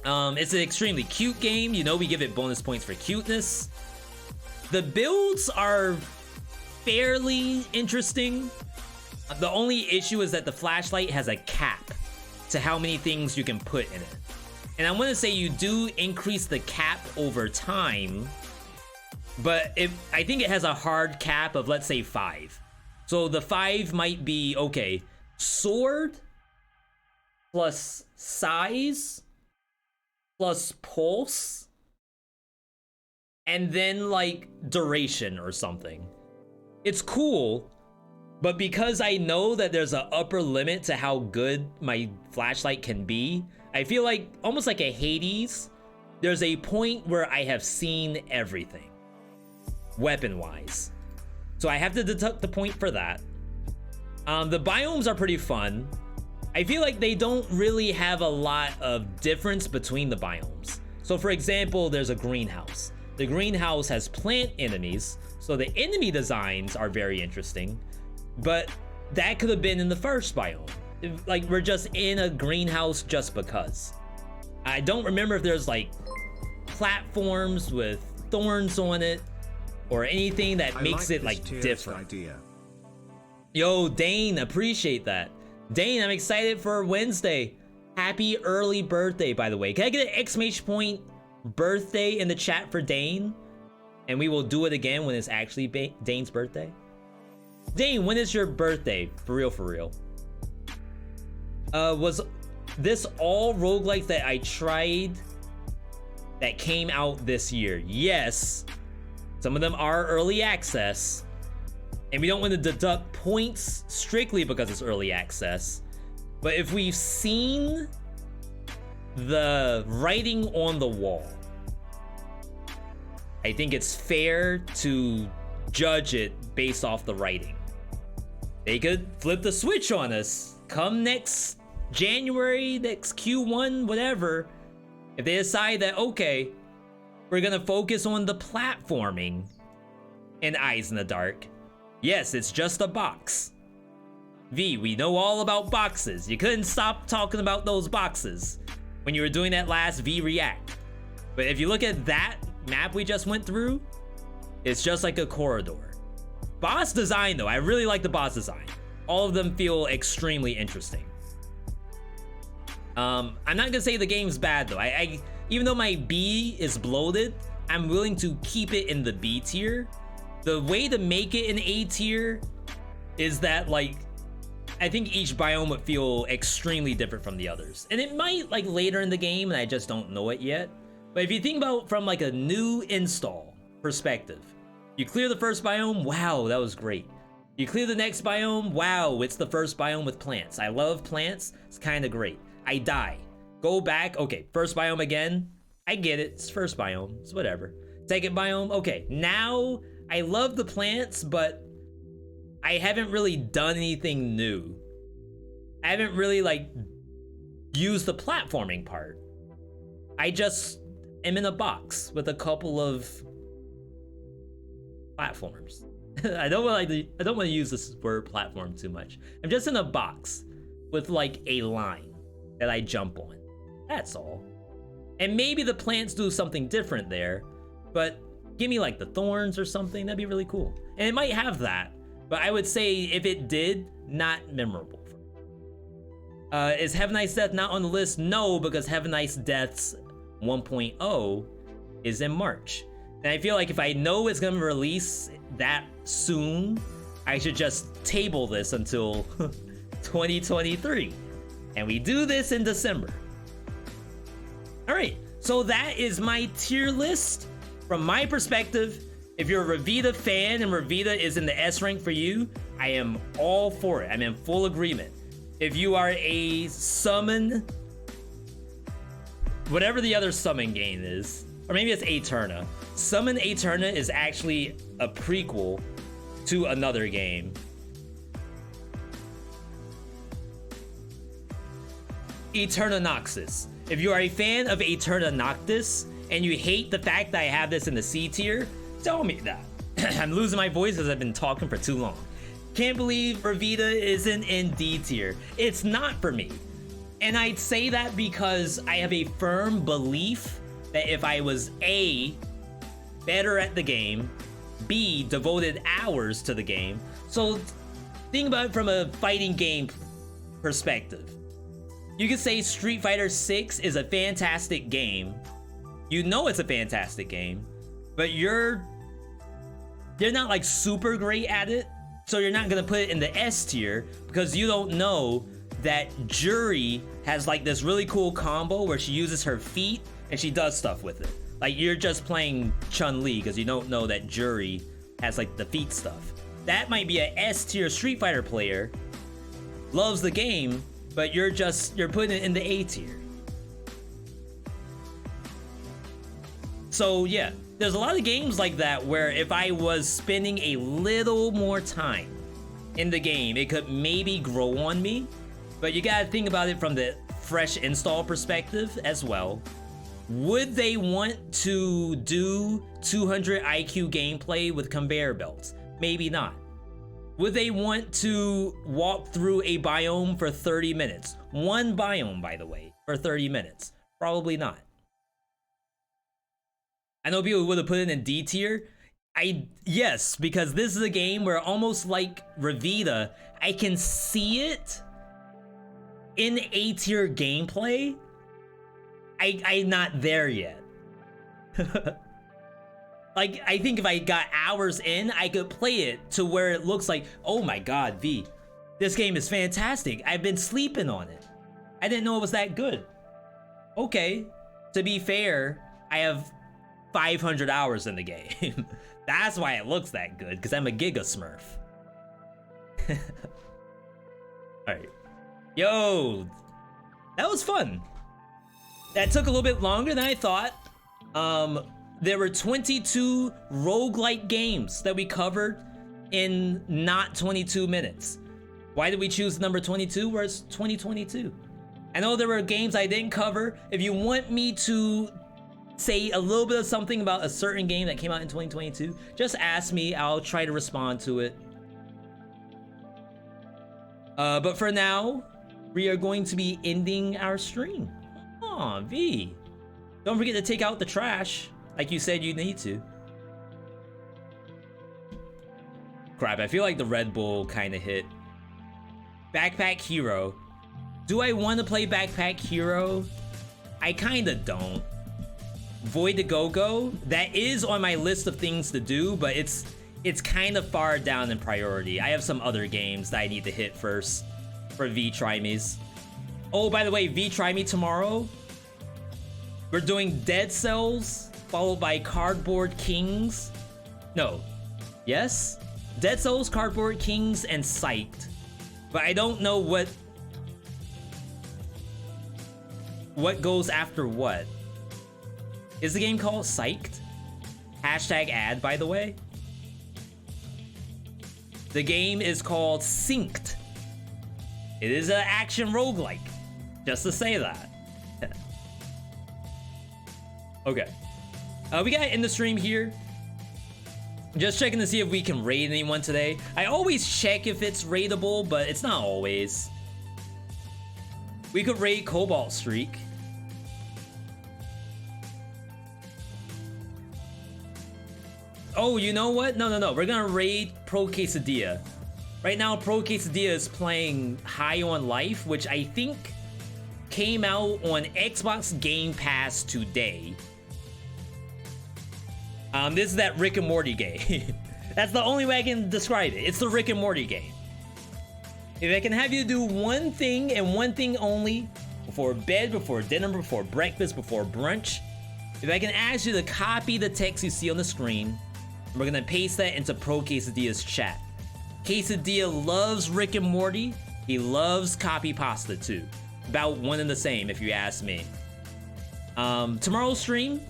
It's an extremely cute game. You know, we give it bonus points for cuteness. The builds are fairly interesting. The only issue is that the flashlight has a cap to how many things you can put in it. And I want to say you do increase the cap over time, but I think it has a hard cap of, let's say, 5. So the 5 might be, okay, sword plus size plus pulse, and then like duration or something. It's cool, but because I know that there's an upper limit to how good my flashlight can be, I feel like almost like a Hades, there's a point where I have seen everything weapon-wise. So I have to deduct the point for that. The biomes are pretty fun. I feel like they don't really have a lot of difference between the biomes. So for example, there's a greenhouse. The greenhouse has plant enemies, so the enemy designs are very interesting, but that could have been in the first biome. Like, we're just in a greenhouse just because. I don't remember if there's like platforms with thorns on it or anything that makes it like different. Idea. Yo, Dane, appreciate that. Dane, I'm excited for Wednesday. Happy early birthday, by the way. Can I get an exclamation point birthday in the chat for Dane? And we will do it again when it's actually Dane's birthday. Dane, when is your birthday? For real, for real. Was this all roguelikes that I tried that came out this year? Yes. Some of them are early access. And we don't want to deduct points strictly because it's early access. But if we've seen the writing on the wall, I think it's fair to judge it based off the writing. They could flip the switch on us come next January, next Q1, whatever. If they decide that, okay, we're gonna focus on the platforming in Eyes in the Dark. Yes, it's just a box. V, we know all about boxes. You couldn't stop talking about those boxes when you were doing that last V React. But if you look at that map we just went through, it's just like a corridor. Boss design though, I really like the boss design. All of them feel extremely interesting. I'm not gonna say the game's bad though. I even though my B is bloated, I'm willing to keep it in the B tier. The way to make it an A tier is that, like, I think each biome would feel extremely different from the others. And it might, like, later in the game, and I just don't know it yet. But if you think about from, like, a new install perspective, you clear the first biome, wow, that was great. You clear the next biome, wow, it's the first biome with plants. I love plants, it's kind of great. I die. Go back, okay, first biome again. I get it, it's first biome, it's whatever. Second biome, okay, now I love the plants, but I haven't really done anything new. I haven't really, like, used the platforming part. I just am in a box with a couple of platforms. I don't want to use this word platform too much. I'm just in a box with like a line that I jump on. That's all. And maybe the plants do something different there, but give me like the thorns or something, that'd be really cool. And it might have that, but I would say if it did, not memorable. Is Have a Nice Death not on the list? No, because Have a Nice Death's 1.0 is in March. And I feel like if I know it's gonna release that soon, I should just table this until 2023. And we do this in December. All right, so that is my tier list. From my perspective, if you're a Revita fan and Revita is in the S rank for you, I am all for it. I'm in full agreement. If you are a summon, whatever the other summon game is, or maybe it's Aeterna. Summon Aeterna is actually a prequel to another game. Aeterna Noxus. If you are a fan of Aeterna Noctis and you hate the fact that I have this in the C tier, tell me that. I'm losing my voice because I've been talking for too long. Can't believe Revita isn't in D tier. It's not for me. And I'd say that because I have a firm belief that if I was A, better at the game, B, devoted hours to the game. So think about it from a fighting game perspective. You could say Street Fighter 6 is a fantastic game. You know it's a fantastic game, but they're not like super great at it. So you're not gonna put it in the S tier because you don't know that Juri has like this really cool combo where she uses her feet and she does stuff with it. Like you're just playing Chun-Li because you don't know that Juri has like the feet stuff. That might be a S tier Street Fighter player, loves the game, but you're putting it in the A tier. So yeah, there's a lot of games like that where if I was spending a little more time in the game, it could maybe grow on me. But you gotta think about it from the fresh install perspective as well. Would they want to do 200 IQ gameplay with conveyor belts? Maybe not. Would they want to walk through a biome for 30 minutes? One biome, by the way, for 30 minutes. Probably not. I know people would have put it in D tier. Yes, because this is a game where almost like Revita, I can see it in A tier gameplay. I'm not there yet. Like, I think if I got hours in, I could play it to where it looks like, oh my god, V, this game is fantastic. I've been sleeping on it. I didn't know it was that good. Okay, to be fair, I have 500 hours in the game. That's why it looks that good, because I'm a Giga Smurf. Alright. Yo, that was fun. That took a little bit longer than I thought. There were 22 roguelike games that we covered in not 22 minutes. Why did we choose number 22 where it's 2022? I know there were games I didn't cover. If you want me to say a little bit of something about a certain game that came out in 2022, just ask me. I'll try to respond to it. But for now, we are going to be ending our stream. Aw, V. Don't forget to take out the trash, like you said you need to. Crap, I feel like the Red Bull kind of hit. Backpack Hero. Do I want to play Backpack Hero? I kind of don't. Void to Go-Go, that is on my list of things to do, but it's kind of far down in priority. I have some other games that I need to hit first for V Try Me's. Oh, by the way, V Try Me tomorrow, we're doing Dead Cells, followed by Cardboard Kings. No. Yes? Dead Cells, Cardboard Kings, and Psyched. But I don't know what goes after what. Is the game called Psyched? Hashtag ad, by the way. The game is called Synced. It is an action roguelike. Just to say that. Okay. We got to end the stream here. Just checking to see if we can raid anyone today. I always check if it's raidable, but it's not always. We could raid Cobalt Streak. Oh, you know what? No. We're gonna raid Pro Quesadilla. Right now, Pro Quesadilla is playing High on Life, which I think came out on Xbox Game Pass today. This is that Rick and Morty game. That's the only way I can describe it. It's the Rick and Morty game. If I can have you do one thing and one thing only, before bed, before dinner, before breakfast, before brunch, if I can ask you to copy the text you see on the screen, we're gonna paste that into Pro Quesadilla's chat. Quesadilla loves Rick and Morty. He loves copy pasta too. About one and the same, if you ask me. Tomorrow's stream,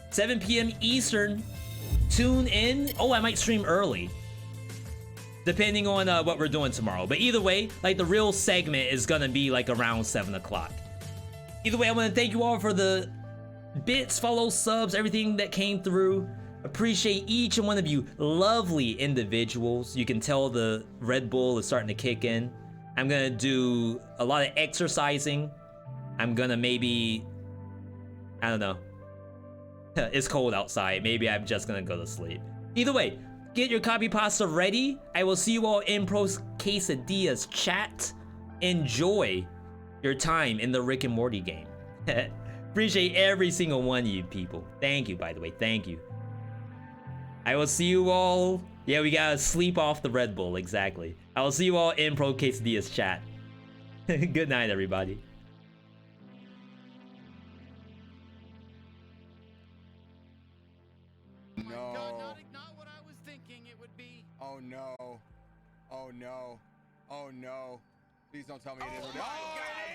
7 p.m. Eastern. Tune in. Oh, I might stream early, depending on what we're doing tomorrow. But either way, like the real segment is gonna be like around 7 o'clock. Either way, I want to thank you all for the bits, follows, subs, everything that came through. Appreciate each and one of you lovely individuals. You can tell the Red Bull is starting to kick in. I'm gonna do a lot of exercising. I'm gonna maybe, I don't know. It's cold outside. Maybe I'm just gonna go to sleep. Either way, get your copy pasta ready. I will see you all in Pro Quesadilla's chat. Enjoy your time in the Rick and Morty game. Appreciate every single one of you people. Thank you, by the way. Thank you. I will see you all. Yeah, we gotta sleep off the Red Bull. Exactly. I will see you all in Pro Quesadilla's chat. Good night, everybody. No. Not what I was thinking it would be. Oh no. Oh no. Oh no. Please don't tell me it is. Oh my God.